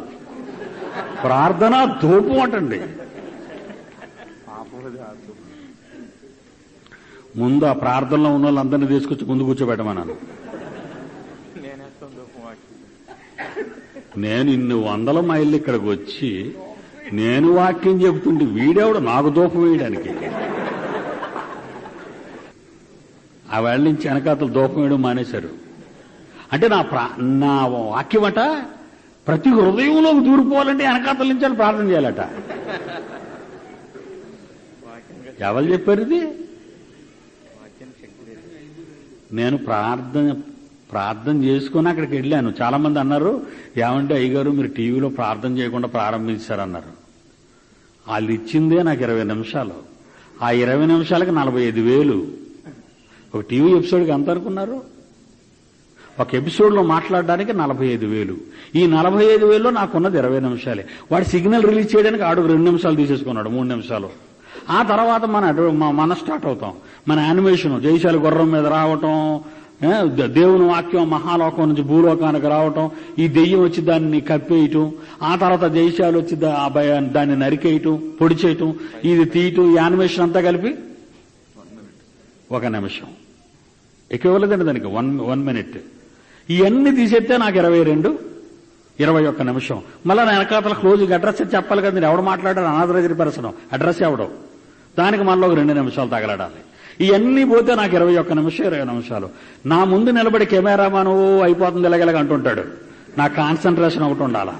ప్రార్థన ధూపం అటండి. ముందు ఆ ప్రార్థనలో ఉన్న వాళ్ళందరినీ తీసుకొచ్చి ముందు కూర్చోబెట్టమన్నాను. నేను ఇన్ని 100 మైళ్ళు ఇక్కడికి వచ్చి నేను వాక్యం చెబుతుంటే వీడెవడు నాకు ధూపం వేయడానికి? ఆ వేళ నుంచి వెనకాతలు ధూపం వేయడం మానేశారు. అంటే నా వాక్యం అట ప్రతి హృదయంలోకి దూరిపోవాలంటే వెనకాతల నుంచి వాళ్ళు ప్రార్థన చేయాలట. ఎవరు చెప్పారు ఇది? నేను ప్రార్థన చేసుకుని అక్కడికి వెళ్ళాను. చాలా మంది అన్నారు, ఏమంటే అయ్యగారు మీరు టీవీలో ప్రార్థన చేయకుండా ప్రారంభించారన్నారు. వాళ్ళు ఇచ్చిందే నాకు 20 నిమిషాలు. ఆ 20 నిమిషాలకి 45,000. ఒక టీవీ ఎపిసోడ్కి ఎంత అనుకున్నారు? ఒక ఎపిసోడ్లో మాట్లాడడానికి 45,000. ఈ 45,000లో నాకున్నది 20 నిమిషాలే. వాడు సిగ్నల్ రిలీజ్ చేయడానికి ఆడు 2 నిమిషాలు తీసేసుకున్నాడు, 3 నిమిషాలు. ఆ తర్వాత మన స్టార్ట్ అవుతాం. మన యానిమేషన్ జైశాలి గుర్రం మీద రావటం, దేవుని వాక్యం మహాలోకం నుంచి భూలోకానికి రావటం, ఈ దెయ్యం వచ్చి దాన్ని కప్పేయటం, ఆ తర్వాత జైశాలు వచ్చి దాన్ని నరికేయటం, పొడి చేయటం, ఇది తీయటం, ఈ యానిమేషన్ అంతా కలిపి 1 నిమిషం. ఎక్కువ ఇవ్వలేదండి దానికి 1 మినిట్. ఇవన్నీ తీసేస్తే నాకు 21 నిమిషం. మళ్ళీ నా వెనకాతల క్లోజింగ్ అడ్రస్ చెప్పాలి కదా. నేను ఎవడు మాట్లాడారు? అనాథరైజ్డ్ పర్సన్ అడ్రస్ ఎవడో, దానికి మళ్ళీ ఒక 2 నిమిషాలు తగలడాలి. ఇవన్నీ పోతే నాకు 21 నిమిషం, 20 నిమిషాలు. నా ముందు నిలబడి కెమెరామాన్ అయిపోతుంది ఇలాగెలాగ అంటుంటాడు. నా కాన్సన్ట్రేషన్ ఒకటి ఉండాలా.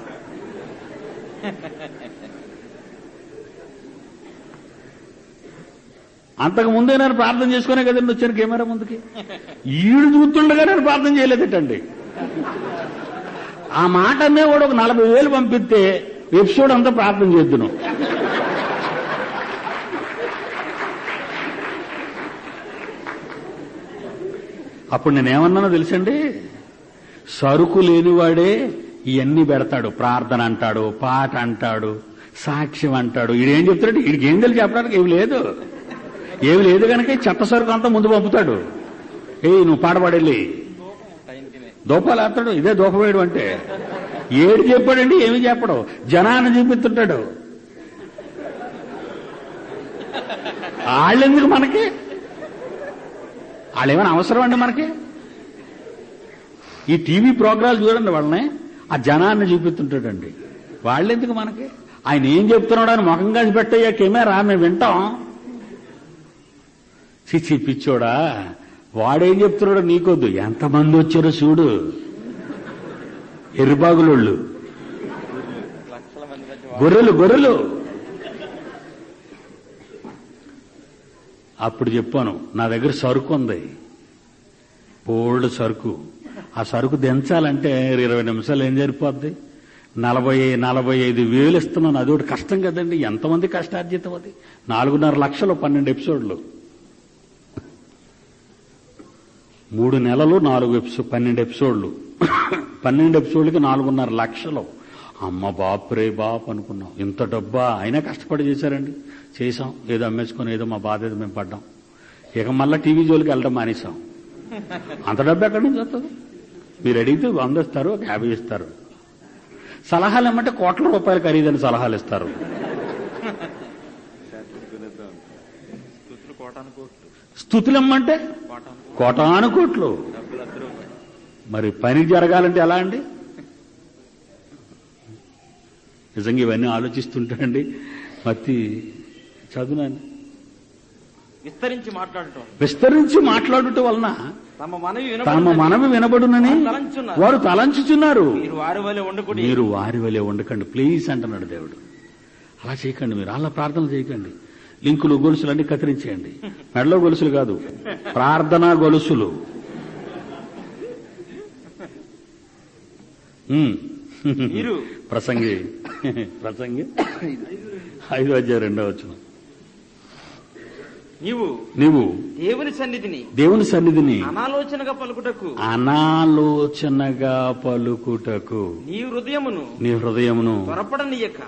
అంతకు ముందే నేను ప్రార్థన చేసుకునే కదండి వచ్చాను కెమెరా ముందుకి. ఈడు చూస్తుండగా నేను ప్రార్థన చేయలేదటండి. ఆ మాట అనేవాడు ఒక 40,000 పంపిస్తే ఎపిసోడ్ అంతా ప్రార్థన చేద్దును. అప్పుడు నేనేమన్నానో తెలుసండి, సరుకు లేనివాడే ఇవన్నీ పెడతాడు. ప్రార్థన అంటాడు, పాట అంటాడు, సాక్ష్యం అంటాడు. ఈడేం చెప్తాడు? వీడికి ఏం తెలిసి చెప్పడానికి ఏమి లేదు కనుక చెత్త సరుకు అంతా ముందు పంపుతాడు. నువ్వు పాడబడెళ్ళి దోపాలు ఆడతాడు. ఇదే దోపవేయడం అంటే. ఏడు చెప్పాడండి, ఏమి చెప్పడు, జనాన్ని చూపిస్తుంటాడు. వాళ్ళెందుకు మనకి? వాళ్ళేమైనా అవసరం అండి మనకి? ఈ టీవీ ప్రోగ్రాలు చూడండి, వాళ్ళని ఆ జనాన్ని చూపిస్తుంటాడండి. వాళ్ళెందుకు మనకి? ఆయన ఏం చెప్తున్నాడు అని ముఖం కాసి పెట్టయ్యా కెమెరా, మేము వింటాం. చిచ్చి పిచ్చోడా, వాడేం చెప్తున్నాడో నీకొద్దు. ఎంతమంది వచ్చారో చూడు, ఎర్రిబాగులోళ్ళు, గొర్రెలు. అప్పుడు చెప్పాను, నా దగ్గర సరుకు ఉంది, బోల్డ్ సరుకు. ఆ సరుకు దించాలంటే 20 నిమిషాలు ఏం సరిపోద్ది? 45,000 ఇస్తున్నాను. అది ఒకటి కష్టం కదండి. ఎంతమంది కష్టార్జితం అది? 4.5 లక్షలు 12 ఎపిసోడ్లు, 3 నెలలు 12 ఎపిసోడ్లు, 12 ఎపిసోడ్లకి 4.5 లక్షలు. అమ్మ బాపురే బాప్ అనుకున్నాం. ఇంత డబ్బా అయినా కష్టపడి చేశారండి. చేశాం, ఏదో అమ్మేసుకొని ఏదో మా బాధ ఏదో మేము పడ్డాం. ఇక మళ్ళా టీవీ జోలికి వెళ్ళడం మానేశాం. అంత డబ్బు ఎక్కడి నుంచి వస్తుంది? మీరు అడిగితే 100 ఇస్తారు, 50 ఇస్తారు. సలహాలు ఏమంటే కోట్ల రూపాయలు ఖరీదని సలహాలు ఇస్తారు. స్తుతులు ఇమ్మంటే కోటాను కోట్లు. మరి పని జరగాలంటే ఎలా అండి? నిజంగా ఇవన్నీ ఆలోచిస్తుంటానండి. మత్తి చదువునండి. విస్తరించి మాట్లాడుట వలన తమ మనవి వినబడునని వారు తలంచుచున్నారు. మీరు వారి వలె ఉండకండి ప్లీజ్ అంటున్నాడు దేవుడు. అలా చేయకండి. మీరు అలా ప్రార్థన చేయకండి. లింకులు గొలుసులు అన్ని కత్తిరించేయండి. మెడలో గొలుసులు కాదు, ప్రార్థనా గొలుసులు. ప్రసంగి 5:2 నీవు దేవుని సన్నిధిని అనాలోచనగా పలుకుటకు నీ హృదయమును త్వరపడనీయక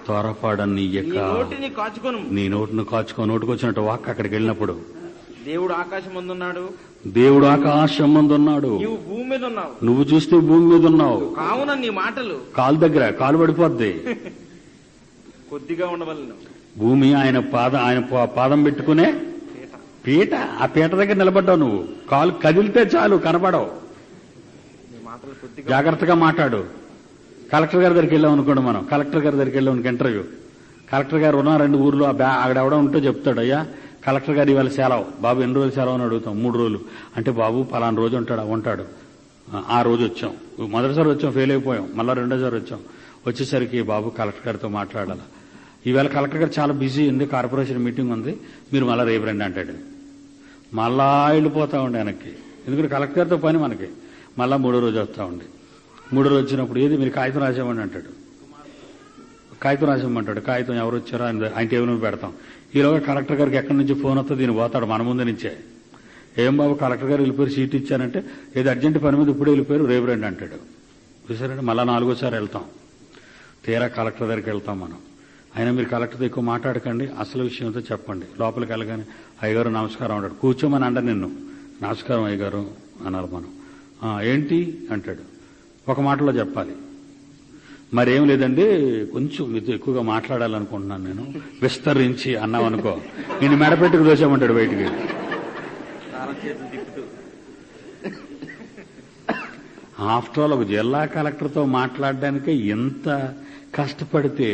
నీ నోటిని కాచుకో. నోటుకొచ్చినట్టు వాక్ అక్కడికి వెళ్ళినప్పుడు దేవుడు ఆకాశమందున్నాడు, నువ్వు చూస్తే భూమి మీద ఉన్నావు. కావున నీ మాటలు కాలు దగ్గర కాలు పడిపోద్ది. కొద్దిగా ఉండవలను. భూమి ఆయన పాదం పెట్టుకునే పీట. ఆ పీట దగ్గర నిలబడ్డావు నువ్వు. కాలు కదిలితే చాలు కనపడవు. జాగ్రత్తగా మాట్లాడు. కలెక్టర్ గారి దగ్గరికి వెళ్ళాం అనుకోండి, మనం కలెక్టర్ గారి దగ్గరికి వెళ్ళాం ఇంటర్వ్యూ. కలెక్టర్ గారు ఉన్నారండి ఊర్లో. ఆవిడ ఉంటే చెప్తాడు, అయ్యా కలెక్టర్ గారు ఇవాళ సెలవు. బాబు ఎన్ని రోజులు సెలవు అని అడుగుతాం. 3 రోజులు. అంటే బాబు పలానా రోజు ఉంటాడు. ఆ రోజు వచ్చాం. మొదటిసారి వచ్చాం, ఫెయిల్ అయిపోయాం. మళ్ళా రెండోసారి వచ్చాం. వచ్చేసరికి బాబు కలెక్టర్ గారితో మాట్లాడాలి. ఈవేళ కలెక్టర్ గారు చాలా బిజీ ఉంది, కార్పొరేషన్ మీటింగ్ ఉంది, మీరు మళ్ళా రేపు రండి అంటాడు. మళ్ళా వెళ్ళిపోతా ఉండే వెనక్కి. ఎందుకంటే కలెక్టర్ గారితో పని మనకి. మళ్ళా 3వ రోజు వస్తా ఉండి 3వ రోజు వచ్చినప్పుడు ఏది మీరు కాగితం రాసేవాడి అంటాడు. కాగితం రాసిమ్మంటాడు. కాగితం ఎవరు వచ్చారో ఆయన టేబుల్ మీద పెడతాం. ఈలోగా కలెక్టర్ గారికి ఎక్కడి నుంచి ఫోన్ వస్తే దీన్ని పోతాడు మన ముందు నుంచే. ఏం బాబు కలెక్టర్ గారు వెళ్ళిపోయారు, సీట్ ఇచ్చానంటే ఏదో అర్జెంట్ పని మీద ఇప్పుడే వెళ్ళిపోయారు, రేపు రండి అంటాడు. చూసారంటే మళ్ళా 4ఓసారి వెళ్తాం. తీరా కలెక్టర్ దగ్గరికి వెళ్తాం మనం. అయినా మీరు కలెక్టర్తో ఎక్కువ మాట్లాడకండి, అసలు విషయంతో చెప్పండి. లోపలికి వెళ్ళగానే అయ్యగారు నమస్కారం అంటాడు. కూర్చోమని అండ నిన్ను. నమస్కారం అయ్యగారు అన్నారు మనం. ఏంటి అంటాడు. ఒక మాటలో చెప్పాలి. మరేం లేదండి, కొంచెం మీతో ఎక్కువగా మాట్లాడాలనుకుంటున్నాను నేను, విస్తరించి అన్నామనుకో నేను మెడపెట్టుకు దోసామంటాడు బయటికి. ఆఫ్టర్ ఆల్ ఒక జిల్లా కలెక్టర్తో మాట్లాడడానికే ఎంత కష్టపడితే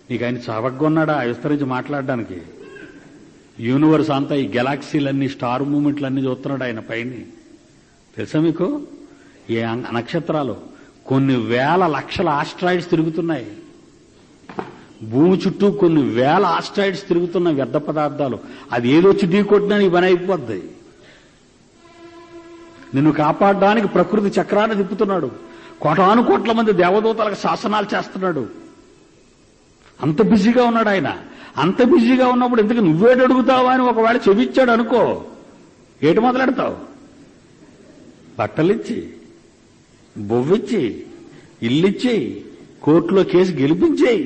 నీకు ఆయన చవగ్గొన్నాడా విస్తరించి మాట్లాడడానికి? యూనివర్స్ అంతా ఈ గెలాక్సీలన్నీ స్టార్ మూమెంట్లన్నీ చూస్తున్నాడు ఆయన పైన. తెలుసా మీకు? ఏ నక్షత్రాలు కొన్ని వేల లక్షల ఆస్ట్రాయిడ్స్ తిరుగుతున్నాయి. భూమి చుట్టూ కొన్ని వేల ఆస్ట్రాయిడ్స్ తిరుగుతున్న వ్యర్థ పదార్థాలు. అది ఏదొచ్చి ఢీ కొట్టినా నీ పని అయిపోద్ది. నిన్ను కాపాడడానికి ప్రకృతి చక్రాన్ని తిప్పుతున్నాడు. కోటాను కోట్ల మంది దేవదూతలకు శాసనాలు చేస్తున్నాడు. అంత బిజీగా ఉన్నాడు ఆయన. అంత బిజీగా ఉన్నప్పుడు ఎందుకు నువ్వేటి అడుగుతావా అని ఒకవేళ చెవిచ్చాడు అనుకో, ఏటి మొదలెడతావు? బట్టలిచ్చి, బొవ్విచ్చి, ఇల్లిచ్చి, కోర్టులో కేసు గెలిపించేయి,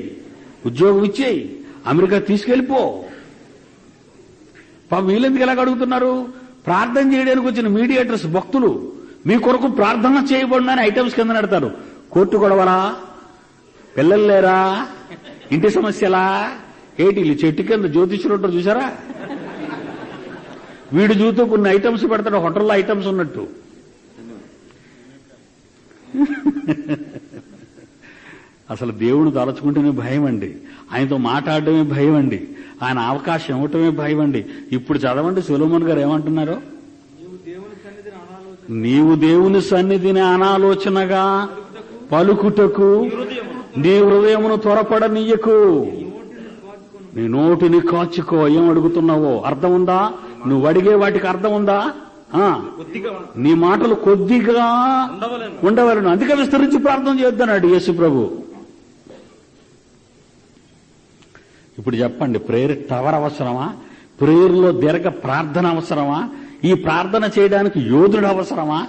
ఉద్యోగం ఇచ్చేయి, అమెరికా తీసుకెళ్లిపో. వీళ్ళెందుకు ఎలాగ అడుగుతున్నారు? ప్రార్థన చేయడానికి వచ్చిన మీడియేటర్స్ భక్తులు మీ కొరకు ప్రార్థన చేయబడిన ఐటమ్స్ కింద నడతారు. కోర్టు గొడవలా, పిల్లలు లేరా, ఇంటి సమస్యలా, ఏటి చెట్టు కింద జ్యోతిష్యులు ఉంటారు చూసారా? వీడు చూస్తూ కొన్ని ఐటమ్స్ పెడతాడు, హోటల్లో ఐటమ్స్ ఉన్నట్టు. అసలు దేవుడు తలచుకుంటేనే భయం అండి. ఆయనతో మాట్లాడటమే భయం అండి. ఆయన అవకాశం ఇవ్వటమే భయం అండి. ఇప్పుడు చదవండి సొలొమోన్ గారు ఏమంటున్నారో. నీవు దేవుని సన్నిధిని అనాలోచనగా పలుకుటకు నీ హృదయమును త్వరపడనీయకు, నీ నోటిని కాచుకో. ఏం అడుగుతున్నావో అర్థం ఉందా? నువ్వు అడిగే వాటికి అర్థం ఉందా? నీ మాటలు కొద్దిగా ఉండవలను, అందుకే విస్తరించి ప్రార్థన చేద్దన్నాడు యేసు ప్రభు. ఇప్పుడు చెప్పండి, ప్రేయర్ టవర్ అవసరమా? ప్రేయర్లో దీర్ఘ ప్రార్థన అవసరమా? ఈ ప్రార్థన చేయడానికి యోధుడు అవసరమా?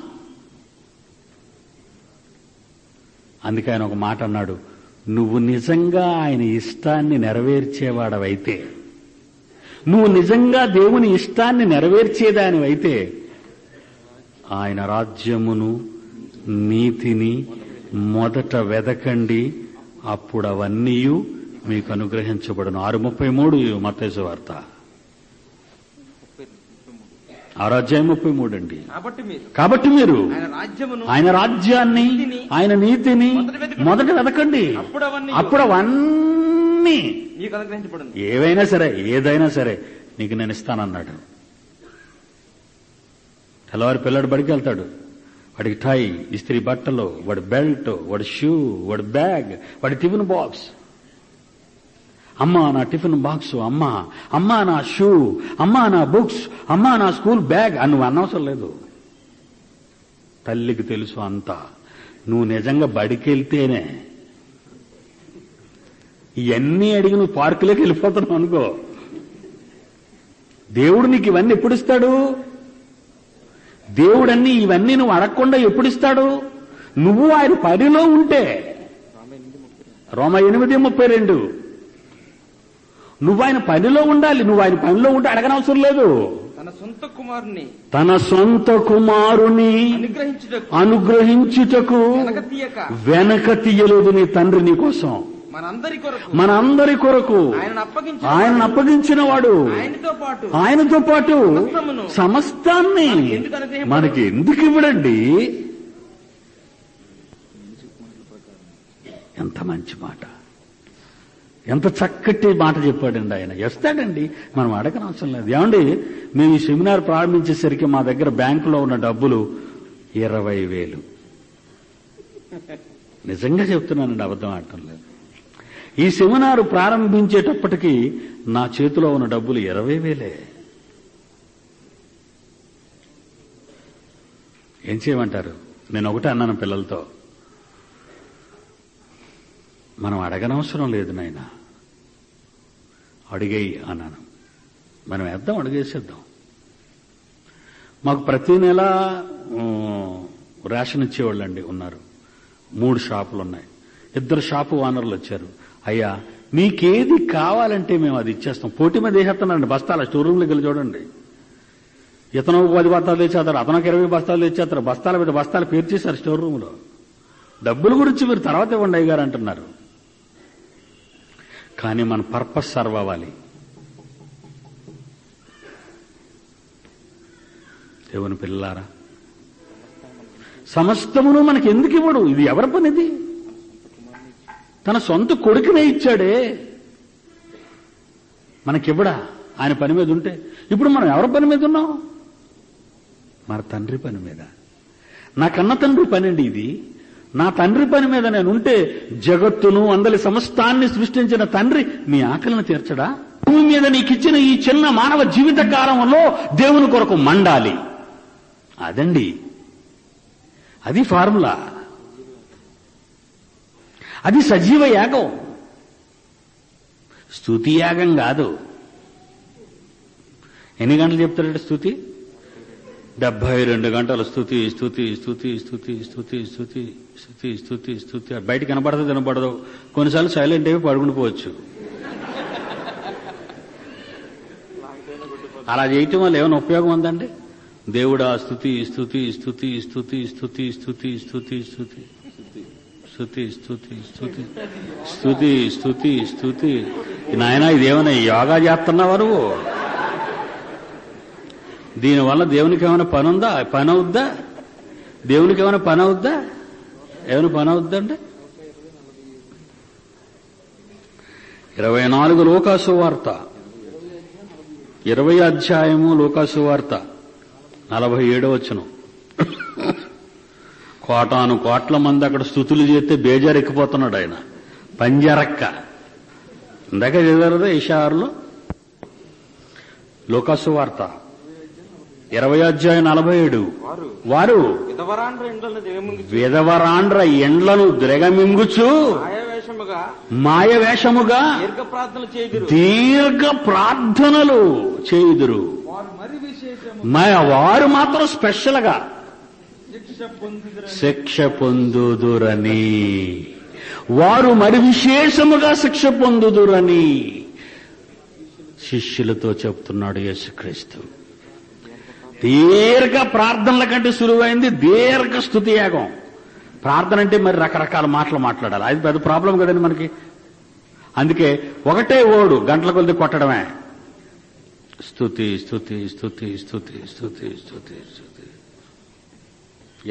అందుకే ఆయన ఒక మాట అన్నాడు, నువ్వు నిజంగా ఆయన ఇష్టాన్ని నెరవేర్చేవాడవైతే, నువ్వు నిజంగా దేవుని ఇష్టాన్ని నెరవేర్చేదానివైతే ఆయన రాజ్యమును నీతిని మొదట వెదకండి, అప్పుడు అవన్నీ మీకు అనుగ్రహించబడును. 6:33 మత్తయి వార్త 6:33 అండి. కాబట్టి మీరు ఆయన రాజ్యాన్ని ఆయన నీతిని మొదట వెదకండి, అప్పుడు అవన్నీ ఏవైనా సరే ఏదైనా సరే నీకు నేను ఇస్తానన్నాడు. తెల్లవారి పిల్లడు బడికి వెళ్తాడు, వాడికి టై, ఇస్త్రీ బట్టలు, వాడి బెల్ట్, వాడి షూ, వాడి బ్యాగ్, వాడి టిఫిన్ బాక్స్. అమ్మా నా టిఫిన్ బాక్స్, అమ్మా నా షూ, అమ్మా నా బుక్స్, అమ్మా నా స్కూల్ బ్యాగ్ అని నువ్వు అనవసరం లేదు. తల్లికి తెలుసు అంతా. నువ్వు నిజంగా బడికెళ్తేనే ఇవన్నీ అడిగి నువ్వు పార్కులోకి వెళ్ళిపోతున్నావు అనుకో, దేవుడు నీకు ఇవన్నీ ఎప్పుడు ఇస్తాడు? దేవుడన్నీ ఇవన్నీ నువ్వు అడగకుండా ఎప్పుడు ఇస్తాడు? నువ్వు ఆయన పనిలో ఉంటే. రోమా 8:32. నువ్వు ఆయన పనిలో ఉండాలి. నువ్వు ఆయన పనిలో ఉంటే అడగనవసరం లేదు. తన సొంత కుమారుని అనుగ్రహించుటకు వెనక తీయలేదు నీ తండ్రి నీ కోసం. మనందరి కొరకు ఆయనను అప్పగించిన వాడు ఆయనతో పాటు సమస్తాన్ని మనకి ఎందుకు ఇవ్వడండి? ఎంత మంచి మాట, ఎంత చక్కటి మాట చెప్పాడండి ఆయన. ఇస్తాడండి, మనం అడగనవసరం లేదు. ఏమండి, మేము ఈ సెమినార్ ప్రారంభించేసరికి మా దగ్గర బ్యాంకులో ఉన్న డబ్బులు 20,000. నిజంగా చెప్తున్నానండి, అబద్ధం ఆడటం లేదు. ఈ సెమినార్ ప్రారంభించేటప్పటికి నా చేతిలో ఉన్న డబ్బులు 20,000. ఏం చేయమంటారు? నేను ఒకటే అన్నాను పిల్లలతో, మనం అడగనవసరం లేదు నాయన, అడిగేయి అన్నాను. మనం వేద్దాం, అడిగేసేద్దాం. మాకు ప్రతి నెల రేషన్ ఇచ్చేవాళ్ళండి ఉన్నారు. 3 షాపులు ఉన్నాయి. 2 షాపు ఓనర్లు వచ్చారు. అయ్యా మీకేది కావాలంటే మేము అది ఇచ్చేస్తాం. పోటీ మీద వేసేస్తున్నారండి బస్తాల. స్టోర్ రూమ్లోకి వెళ్ళి చూడండి. ఇతను 10 బస్తాలు తెచ్చేస్తారు, అతనికి 20 బస్తాలు తెచ్చేస్తారు. బస్తాల మీద బస్తాలు పేర్చేశారు స్టోర్ రూమ్లో. డబ్బుల గురించి మీరు తర్వాత ఇవ్వండి అయ్యగారు అంటున్నారు. కానీ మన పర్పస్ సర్వ్ అవ్వాలి. దేవుని పిల్లారా, సమస్తమును మనకి ఎందుకు ఇవ్వడు? ఇది ఎవరి పనిది? తన సొంత కొడుకునే ఇచ్చాడే, మనకివ్వడా? ఆయన పని మీద ఉంటే. ఇప్పుడు మనం ఎవరి పని మీద ఉన్నాం? మన తండ్రి పని మీద. నా కన్న తండ్రి పని అండి ఇది. నా తండ్రి పని మీద నేను ఉంటే జగత్తును అందలి సమస్తాన్ని సృష్టించిన తండ్రి నీ ఆకలిని తీర్చడా? భూమి మీద నీకిచ్చిన ఈ చిన్న మానవ జీవిత కాలంలో దేవుని కొరకు మండాలి. అదండి, అది ఫార్ములా. అది సజీవ యాగం, స్తుతి యాగం కాదు. ఎన్ని గంటలు చెప్తారంటే స్తుతి? 72 గంటలు స్తుతి స్తుతి స్తుతి స్తుతి స్తుతి స్తుతి స్తుతి స్తుతి స్తుతి. బయట కనపడదు కనపడదు. కొన్నిసార్లు సైలెంట్ అయ్యి పడుకుని పోవచ్చు. అలా చేయటం వల్ల ఏమైనా ఉపయోగం ఉందండి? దేవుడా స్తుతి స్తుతి స్తుతి స్తుతి స్తుతి స్తుతి స్తుతి స్తుతి స్తుతి స్తుతి స్తుతి స్తుతి స్తుతి స్తుతి. నాయన ఇదేమైనా యోగా చేస్తున్నావా నువ్వు? దీనివల్ల దేవునికి ఏమైనా పని ఉందా? పని అవుద్దా? దేవునికి ఏమైనా పని అవుద్దా? ఏమైనా పని అవుద్దంటే 24 లూకాసు వార్త, 20 అధ్యాయము లూకాసు వార్త 47వ వచనం. కోటాను కోట్ల మంది అక్కడ స్తుతులు చేస్తే బేజారెక్కిపోతున్నాడు ఆయన. పంజరక్క ఇందాక చదివారు ఈషారులో. లూకాసు వార్త 20 అధ్యాయం 47. వారు విధవరాండ్ర ఎండ్లను దిగమింగుచు మాయవేషముగా దీర్ఘ ప్రార్థనలు చేయుదురు. వారు మాత్రం స్పెషల్ గా శిక్ష పొందుదురని, వారు మరి విశేషముగా శిక్ష పొందుదురని శిష్యులతో చెప్తున్నాడు యేసుక్రీస్తు. దీర్ఘ ప్రార్థనల కంటే సులువైంది దీర్ఘ స్తుతి యాగం. ప్రార్థన అంటే మరి రకరకాల మాటలు మాట్లాడాలి. అది పెద్ద ప్రాబ్లం కదండి మనకి. అందుకే ఒకటే ఓడు గంటల కొద్ది కొట్టడమే. స్తుతి స్తుతి స్తుతి స్తుతి స్తుతి స్తుతి స్తుతి.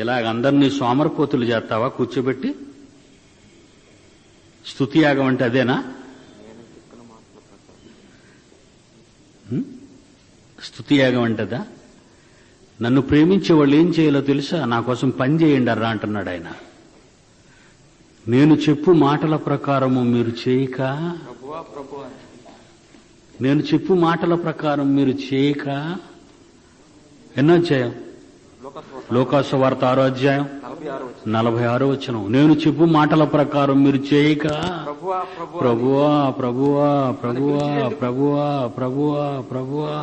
ఇలాగ అందరినీ సోమరపోతులు చేస్తావా కూర్చోబెట్టి? స్తుతి యాగం అంటే అదేనా? స్తుతి యాగం అంటదా? నన్ను ప్రేమించే వాళ్ళు ఏం చేయాలో తెలుసా? నా కోసం పని చేయండి అర్రా అంటున్నాడు ఆయన. నేను చెప్పు మాటల ప్రకారము మీరు చేయక, నేను చెప్పు మాటల ప్రకారం మీరు చేయక. ఎన్నో అధ్యాయం? లోకాసు వార్త 6వ అధ్యాయం 46వ వచనం. నేను చెప్పు మాటల ప్రకారం మీరు చేయక ప్రభువా ప్రభువా ప్రభువా ప్రభువా ప్రభువా ప్రభువా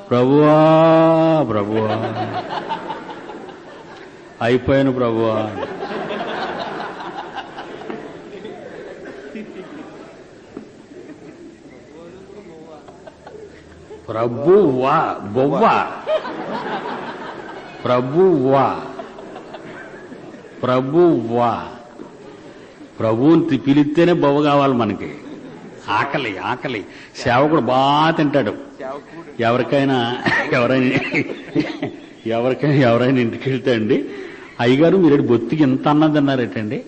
ప్రభువా ప్రభువా అయిపోయాను ప్రభువా. ప్రభువా బొవ్వా ప్రభువా ప్రభువా. ప్రభువుని పిలిస్తేనే బొవ్వ కావాలి మనకి. ఆకలి ఆకలి. సేవకుడు బాగా తింటాడు. ఎవరికైనా ఇంటికి వెళ్తే అండి, అయ్యగారు మీరు బొత్తికి ఎంత అన్నది అన్నారేటండి.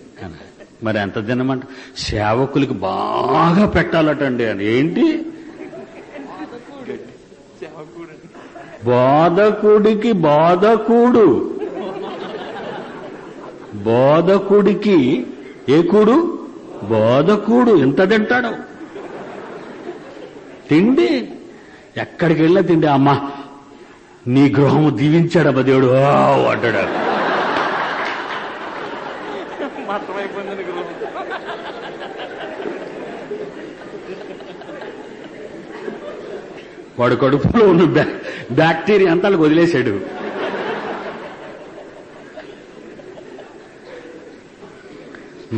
మరి ఎంత తినమంట? సేవకులకి బాగా పెట్టాలటండి అని. ఏంటి? బోధకుడికి బోధకుడు, బోధకుడికి ఏ కూడు? బోధకుడు ఎంత తింటాడు? తిండి ఎక్కడికి వెళ్ళినా తిండి. అమ్మా నీ గృహము దీవించాడబ్బా దేవుడు అంటాడు. వాడు కడుపులో ఉన్న బ్యాక్టీరియా అంతా వాళ్ళకి వదిలేశాడు.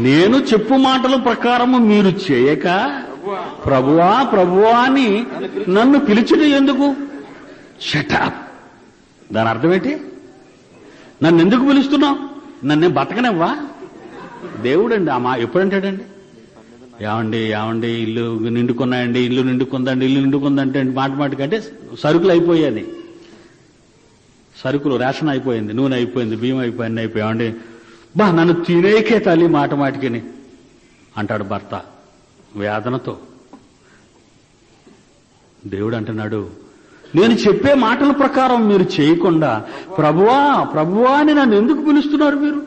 నేను చెప్పు మాటల ప్రకారము మీరు చేయక ప్రభువా ప్రభువా అని నన్ను పిలిచుట ఎందుకు? షటప్. దాని అర్థం ఏంటి? నన్ను ఎందుకు పిలుస్తున్నావు? నన్నే బతకనివ్వా? దేవుడండి ఆ ఎప్పుడంటాడండి? ఏమండి ఇల్లు నిండుకున్నాయండి, ఇల్లు నిండుకుందంటే మాట మాటకంటే సరుకులు అయిపోయాయి. సరుకులు రేషన్ అయిపోయింది, నూనె అయిపోయింది, బియ్యం అయిపోయింది, ఏమండి బా నన్ను తినేకే తల్లి మాట మాటికిని అంటాడు భర్త వేదనతో. దేవుడు అంటున్నాడు, నేను చెప్పే మాటల ప్రకారం మీరు చేయకుండా ప్రభువా ప్రభువా అని నన్ను ఎందుకు పిలుస్తున్నారు మీరు?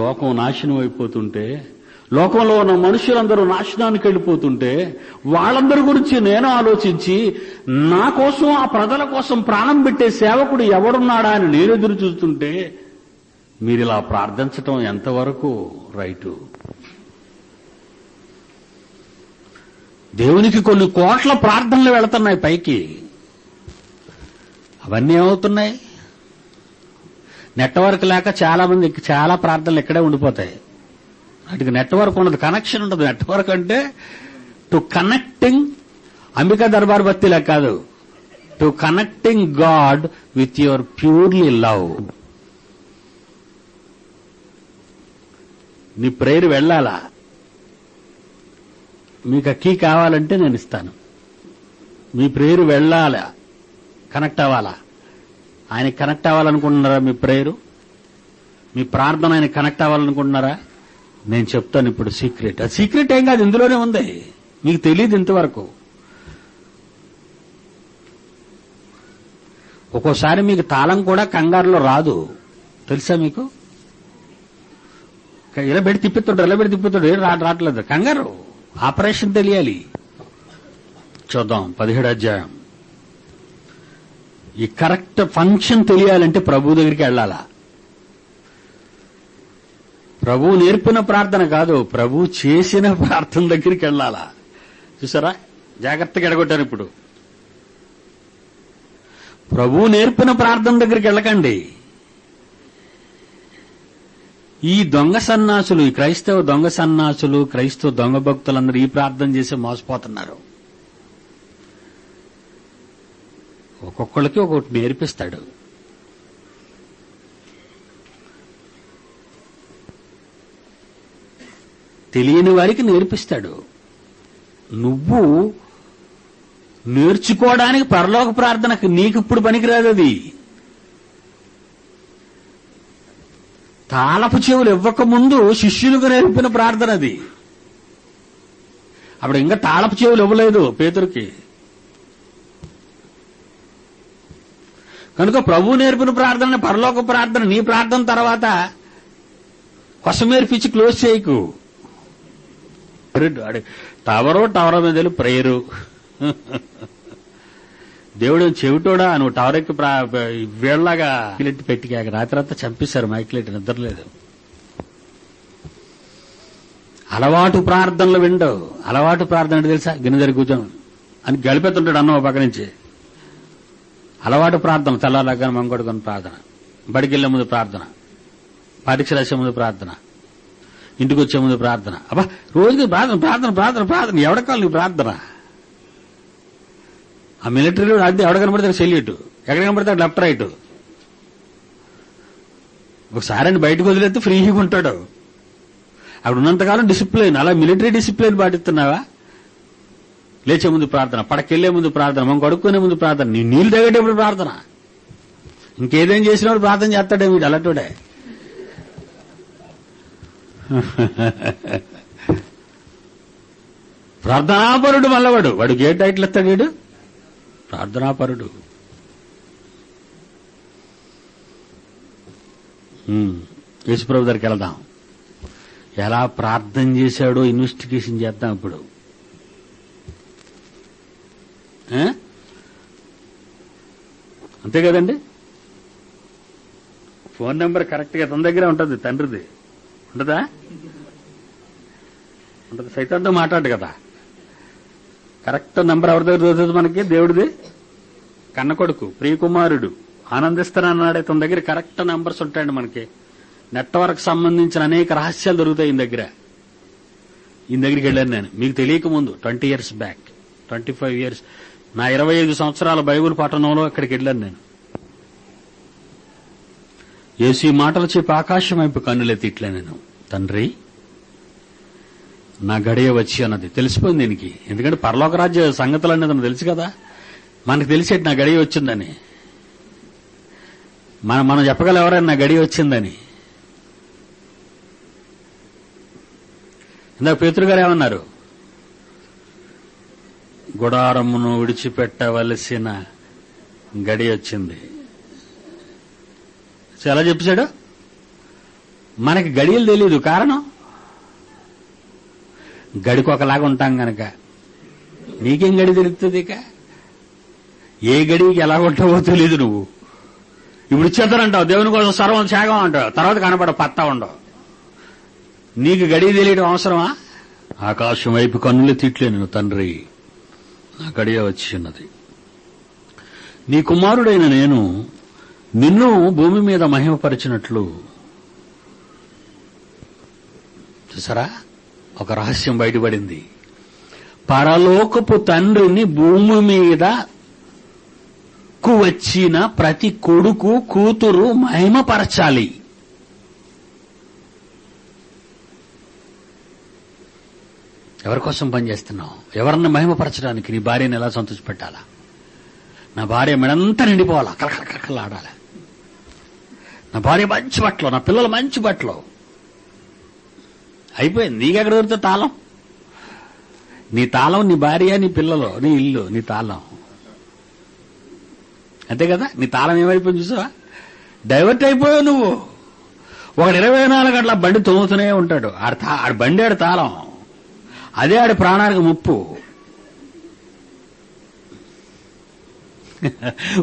లోకం నాశనం అయిపోతుంటే, లోకంలో ఉన్న మనుషులందరూ నాశనానికి వెళ్ళిపోతుంటే, వాళ్ళందరి గురించి నేను ఆలోచించి నా కోసం ఆ ప్రజల కోసం ప్రాణం పెట్టే సేవకుడు ఎవడున్నాడా అని నేను ఎదురు చూస్తుంటే మీరు ఇలా ప్రార్థించటం ఎంతవరకు రైటు? దేవునికి కొన్ని కోట్ల ప్రార్థనలు వెళుతున్నాయి పైకి. అవన్నీ ఏమవుతున్నాయి? నెట్వర్క్ లేక చాలా మంది చాలా ప్రార్థనలు ఇక్కడే ఉండిపోతాయి. వాటికి నెట్వర్క్ ఉండదు, కనెక్షన్ ఉండదు. నెట్వర్క్ అంటే టు కనెక్టింగ్ అంబికా దర్బార్ బత్తిలా కాదు, to connecting God with your purely love. నీ ప్రేయర్ వెళ్ళాలా? మీకు ఆ కీ కావాలంటే నేను ఇస్తాను. మీ ప్రేయర్ వెళ్ళాలా, కనెక్ట్ అవ్వాలా? ఆయనకి కనెక్ట్ అవ్వాలనుకుంటున్నారా? మీ ప్రేయరు, మీ ప్రార్థన ఆయన కనెక్ట్ అవ్వాలనుకుంటున్నారా? నేను చెప్తాను ఇప్పుడు సీక్రెట్. ఆ సీక్రెట్ ఏం కాదు, ఇందులోనే ఉంది, మీకు తెలియదు ఇంతవరకు. ఒక్కోసారి మీకు తాళం కూడా కంగారులో రాదు, తెలుసా మీకు? ఇలా పెట్టి తిప్పుతాడు రావట్లేదు, కంగారు. ఆపరేషన్ తెలియాలి. చూద్దాం 17వ అధ్యాయం. ఈ కరెక్ట్ ఫంక్షన్ తెలియాలంటే ప్రభు దగ్గరికి వెళ్ళాలా? ప్రభు నేర్పిన ప్రార్థన కాదు, ప్రభు చేసిన ప్రార్థన దగ్గరికి వెళ్ళాలా? చూసారా, జాగ్రత్తగా ఎడగొట్టారు. ఇప్పుడు ప్రభు నేర్పిన ప్రార్థన దగ్గరికి వెళ్ళకండి. ఈ దొంగ సన్నాసులు, ఈ క్రైస్తవ దొంగ సన్నాసులు, క్రైస్తవ దొంగ భక్తులందరూ ఈ ప్రార్థన చేసి మోసపోతున్నారు. ఒక్కొక్కళ్ళకి ఒక్కొక్కటి నేర్పిస్తాడు. తెలియని వారికి నేర్పిస్తాడు. నువ్వు నేర్చుకోవడానికి పరలోక ప్రార్థనకు నీకు ఇప్పుడు పనికిరాదు. అది తాళపు చెవులు ఇవ్వకముందు శిష్యులకు నేర్పిన ప్రార్థన అది. అప్పుడు ఇంకా తాళపు చెవులు ఇవ్వలేదు పేతురుకి. కనుక ప్రభు నేర్పిన ప్రార్థన పరలోక ప్రార్థన. నీ ప్రార్థన తర్వాత కొసమేర్పిచ్చి క్లోజ్ చేయకు. టవర్ మీద ప్రేయరు. దేవుడు చెవిటోడా, నువ్వు టవర్ ఎక్కి వీళ్ళలాగా మైకిలెట్టి పెట్టికాక రాత్రంతా చంపేశారు. మైకిలెట్టి నిద్రలేదు. అలవాటు ప్రార్థనలు విండవు. అలవాటు ప్రార్థన అంటే తెలుసా? గిన్నె దగ్గర కూర్చోం అని గడిపెత్తుంటాడు అన్న పక్క నుంచి. అలవాటు ప్రార్థన తెల్లారగానే మంగొడుకొని ప్రార్థన, బడికెళ్లే ముందు ప్రార్థన, పరీక్ష రాసే ముందు ప్రార్థన, ఇంటికి వచ్చే ముందు ప్రార్థన. అబ్బా రోజుకి ప్రార్థన ప్రార్థన ప్రార్థన ప్రార్థన. ఎవడకాలి నీ ప్రార్థన? ఆ మిలిటరీలో అది ఎవడ కనబడితే సెల్యూట్, ఎక్కడ కనబడితే లెఫ్ట్ రైట్. ఒకసారి అని బయటకు వదిలేస్తే ఫ్రీగా ఉంటాడు. అక్కడ ఉన్నంతకాలం డిసిప్లిన్. అలా మిలిటరీ డిసిప్లిన్ పాటిస్తున్నావా? లేచే ముందు ప్రార్థన, పడకెళ్లే ముందు ప్రార్థన, మనం కడుక్కునే ముందు ప్రార్థన, నీ నీళ్లు తాగేటప్పుడు ప్రార్థన. ఇంకేదేం చేసినప్పుడు ప్రార్థన చేస్తాడే వీడు అలాంటివాడే. ప్రార్థనాపరుడు మల్లవాడు. వాడికి ఏ టైటిల్ ఇస్తాడు వీడు? ప్రార్థనాపరుడు. యేసుప్రభు దగ్గరికి వెళ్దాం. ఎలా ప్రార్థన చేశాడో ఇన్వెస్టిగేషన్ చేద్దాం ఇప్పుడు. అంతే కదండి. ఫోన్ నెంబర్ కరెక్ట్ గా తన దగ్గరే ఉంటుంది, తండ్రిది ఉంటుందా? ఉంటుంది. సైతాన్తో మాట్లాడు కదా. కరెక్ట్ నెంబర్ ఎవరి దగ్గర దొరుకుతుంది మనకి? దేవుడిది. కన్న కొడుకు, ప్రియకుమారుడు, ఆనందిస్తానన్నాడే తన దగ్గర కరెక్ట్ నెంబర్స్ ఉంటాయండి. మనకి నెట్వర్క్ సంబంధించిన అనేక రహస్యాలు దొరుకుతాయి ఈయన దగ్గర. ఈయన దగ్గరికి వెళ్ళాను నేను, మీకు తెలియక ముందు 20 years బ్యాక్, 25 years, నా 25 సంవత్సరాల బైబుల్ పఠనంలో అక్కడికి వెళ్ళాను నేను. యేసు ఈ మాటలు చెప్పి ఆకాశం వైపు కన్నులెత్తి ఇట్లా నేను, తండ్రి నా గడియ వచ్చి అన్నది. తెలిసిపోయింది దీనికి, ఎందుకంటే పరలోక రాజ్య సంగతులు అనేది నాకు తెలుసు కదా. మనకు తెలిసేటి నా గడియ వచ్చిందని. మనం చెప్పగలం ఎవరైనా నా గడియ వచ్చిందని. ఇందాక పేతురు గారు ఏమన్నారు? గుడారమును విడిచిపెట్టవలసిన గడి వచ్చింది. ఎలా చెప్పాడు? మనకి గడియలు తెలీదు. కారణం గడికి ఒకలాగా ఉంటాం గనక. నీకేం గడి తెలుస్తుంది? ఇక ఏ గడికి ఎలా ఉంటావో తెలీదు నువ్వు. ఇప్పుడు ఇచ్చేద్దానంటావు, దేవుని కోసం సర్వం త్యాగం అంటావు, తర్వాత కనపడవు, పత్తా ఉండవు. నీకు గడి తెలియడం అవసరమా? ఆకాశం వైపు కన్నులు తిట్లేను, తండ్రి నా గడియ వచ్చి ఉన్నది. నీ కుమారుడైన నేను నిన్ను భూమి మీద మహిమపరిచినట్లు. చూసారా, ఒక రహస్యం బయటపడింది. పరలోకపు తండ్రిని భూమి మీద వచ్చిన ప్రతి కొడుకు కూతురు మహిమపరచాలి. ఎవరి కోసం పనిచేస్తున్నావు? ఎవరన్నా మహిమపరచడానికి? నీ భార్యను ఎలా సంతోషపెట్టాలా? నా భార్య మెడంతా నిండిపోవాలా, కలకలకలకలాడాలి. నా భార్య మంచి బట్టలు, నా పిల్లలు మంచి బట్టలు. అయిపోయింది. నీకెక్కడ దొరుకుతుంది తాళం? నీ తాళం నీ భార్య, నీ పిల్లలు, నీ ఇల్లు, నీ తాళం. అంతే కదా? నీ తాళం ఏమైపోయింది చూసావా? డైవర్ట్ అయిపోయావు నువ్వు. ఒకడు 24 గంటల బండి తోముతూనే ఉంటాడు. ఆడి బండి ఆడి తాళం, అదే ఆడి ప్రాణానికి ముప్పు.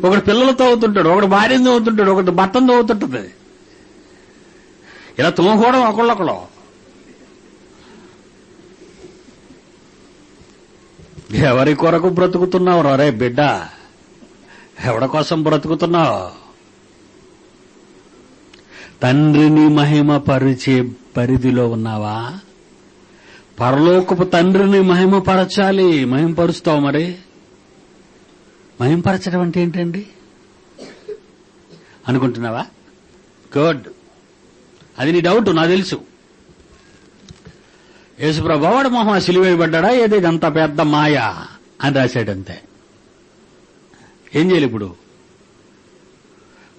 ఒకడు పిల్లలతో అవుతుంటాడు, ఒకడు భార్యను అవుతుంటాడు, ఒకటి భర్తను అవుతుంటది. ఇలా తోముకోవడం ఒకళ్ళొకడు. ఎవరి కొరకు బ్రతుకుతున్నావు రే బిడ్డ? ఎవడ కోసం బ్రతుకుతున్నావు? తండ్రిని మహిమపరిచే పరిధిలో ఉన్నావా? పరలోకపు తండ్రిని మహిమపరచాలి. మహిమపరుస్తావు మరి? మహిమపరచడం అంటే ఏంటండి అనుకుంటున్నావా? గుడ్, అది నీ డౌట్, నాకు తెలుసు. యేసుప్రభు వాడు మొహం సిలువేయబడ్డా, ఏది ఇదంతా పెద్ద మాయ అని రాశాడంతే. ఏం చేయాలి ఇప్పుడు?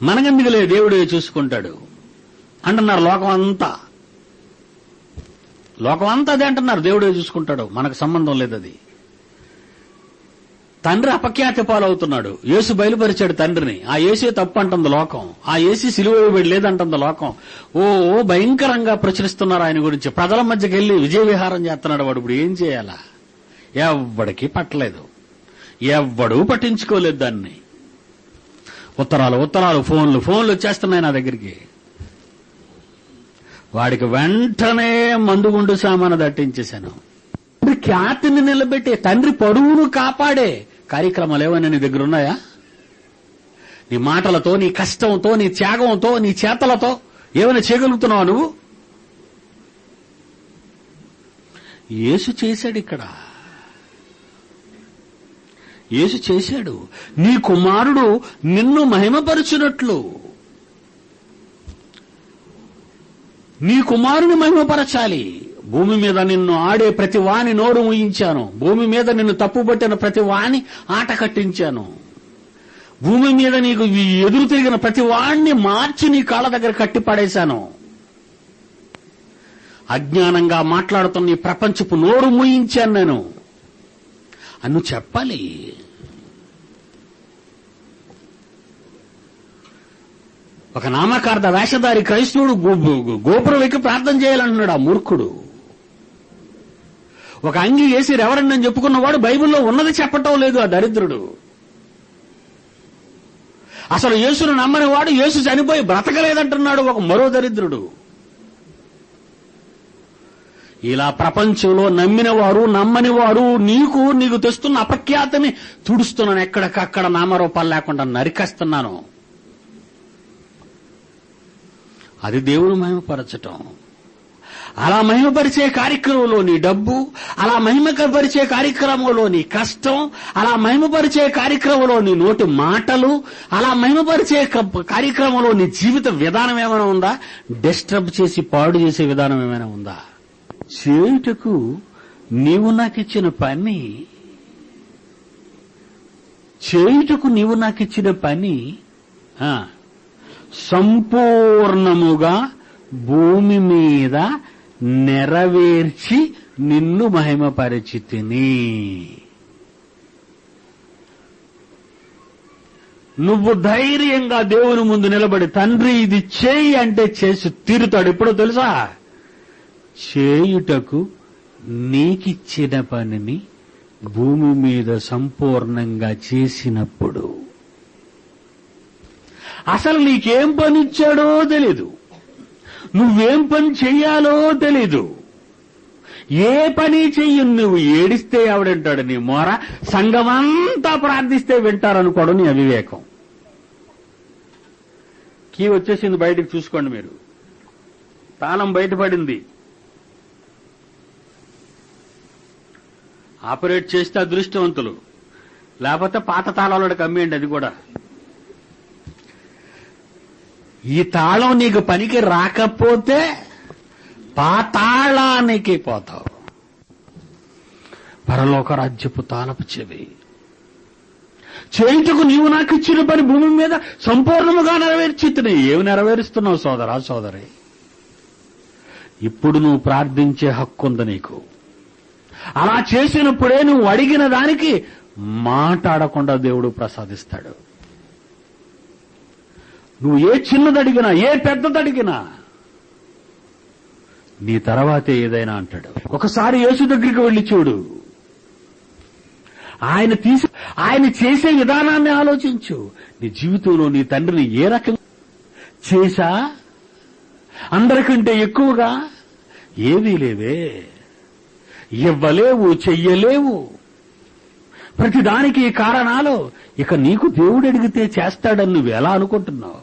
మనకెందుకులే, దేవుడు చూసుకుంటాడు అంటున్నారు లోకం అంతా. లోకం అంతా అదే అంటున్నారు, దేవుడే చూసుకుంటాడు, మనకు సంబంధం లేదు. అది తండ్రి అపఖ్యాతి పాలవుతున్నాడు. యేసు బయలుపరిచాడు తండ్రిని. ఆ యేసే తప్పు అంటుంది లోకం. ఆ యేసు సిలువ లేదంటుంది లోకం. ఓ భయంకరంగా ప్రచురిస్తున్నారు ఆయన గురించి. ప్రజల మధ్యకి వెళ్లి విజయ విహారం చేస్తున్నాడు వాడు. ఇప్పుడు ఏం చేయాలా? ఎవ్వడికి పట్టలేదు, ఎవ్వడూ పట్టించుకోలేదు దాన్ని. ఉత్తరాలు, ఫోన్లు వచ్చేస్తున్నాయి నా దగ్గరికి. వాడికి వెంటనే మందుగుండు సామాను దట్టించేశాను. ఖ్యాతిని నిలబెట్టే, తండ్రి పరువును కాపాడే కార్యక్రమాలు ఏమైనా నీ దగ్గర ఉన్నాయా? నీ మాటలతో, నీ కష్టంతో, నీ త్యాగంతో, నీ చేతలతో ఏమైనా చేయగలుగుతున్నావా నువ్వు? యేసు చేశాడు ఇక్కడ. యేసు చేశాడు. నీ కుమారుడు నిన్ను మహిమపరచునట్లు నీ కుమారుని మహిమపరచాలి. భూమి మీద నిన్ను ఆడే ప్రతి వాని నోరు మూయించాను. భూమి మీద నిన్ను తప్పుపట్టిన ప్రతి వాని ఆట కట్టించాను. భూమి మీద నీకు ఎదురు తిరిగిన ప్రతి వాణ్ణి మార్చి నీ కాళ్ళ దగ్గర కట్టి పడేశాను. అజ్ఞానంగా మాట్లాడుతున్న ఈ ప్రపంచపు నోరు మూయించాను నేను అన్ను చెప్పాలి. ఒక నామకార్థ వేషధారి క్రైస్తవుడు గోపురం ఎక్కి ప్రార్థన చేయాలంటున్నాడు ఆ మూర్ఖుడు. ఒక అంగి వేసి రెవరెండ్ అని చెప్పుకున్నవాడు బైబిల్లో ఉన్నది చెప్పటం లేదు ఆ దరిద్రుడు. అసలు యేసును నమ్మని వాడు యేసు చనిపోయి బ్రతకలేదంటున్నాడు ఒక మరో దరిద్రుడు. ఇలా ప్రపంచంలో నమ్మిన వారు నమ్మని వారు నీకు తెస్తున్న అపఖ్యాతిని తుడుస్తున్నాను. ఎక్కడికక్కడ నామరూపాలు లేకుండా నరికేస్తున్నాను. అది దేవుని మహిమపరచటం. అలా మహిమపరిచే కార్యక్రమంలో నీ డబ్బు, అలా మహిమపరిచే కార్యక్రమంలో నీ కష్టం, అలా మహిమపరిచే కార్యక్రమంలో నీ నోటి మాటలు, అలా మహిమపరిచే కార్యక్రమంలో నీ జీవిత విధానం ఏమైనా ఉందా? డిస్టర్బ్ చేసి పాడు చేసే విధానం ఏమైనా ఉందా? చేయుటకు నీవు నాకిచ్చిన పని సంపూర్ణముగా భూమి మీద నెరవేర్చి నిన్ను మహిమపరిచితిని. నువ్వు ధైర్యంగా దేవుని ముందు నిలబడి తండ్రి ఇది చేయి అంటే చేసి తీరుతాడు. ఎప్పుడో తెలుసా? చేయుటకు నీకిచ్చిన పనిని భూమి మీద సంపూర్ణంగా చేసినప్పుడు. అసలు నీకేం పని ఇచ్చాడో తెలీదు, నువ్వేం పని చెయ్యాలో తెలీదు. ఏ పని చెయ్యి నువ్వు ఏడిస్తే ఆవిడంటాడు నీ మోర, సంఘమంతా ప్రార్థిస్తే వింటారనుకోవడం నీ అవివేకం. కీ వచ్చేసింది, బయటికి చూసుకోండి మీరు. తాళం బయటపడింది. ఆపరేట్ చేస్తే అదృష్టవంతులు, లేకపోతే పాత తాళాలకి అమ్మేయండి. అది కూడా ఈ తాళం నీకు పనికి రాకపోతే పాతాళానికి పోతావు. పరలోక రాజ్యపు తాళపు చెవి. చేయుటకు నీవు నాకు ఇచ్చిన పని భూమి మీద సంపూర్ణముగా నెరవేర్చితిని. ఏమి నెరవేరుస్తున్నావు సోదరా సోదరి? ఇప్పుడు నువ్వు ప్రార్థించే హక్కు ఉంది నీకు. అలా చేసినప్పుడే నువ్వు అడిగిన దానికి మాట్లాడకుండా దేవుడు ప్రసాదిస్తాడు. నువ్వు ఏ చిన్నదడిగినా ఏ పెద్దదడిగినా నీ తర్వాతే ఏదైనా అంటాడు. ఒకసారి యేసు దగ్గరికి వెళ్లి చూడు. ఆయన చేసే విధానాన్ని ఆలోచించు. నీ జీవితంలో నీ తండ్రిని ఏ రకంగా చేశా? అందరికంటే ఎక్కువగా ఏవీ లేవే, ఇవ్వలేవు, చెయ్యలేవు. ప్రతిదానికి కారణాలు. ఇక నీకు దేవుడు అడిగితే చేస్తాడని నువ్వు ఎలా అనుకుంటున్నావు?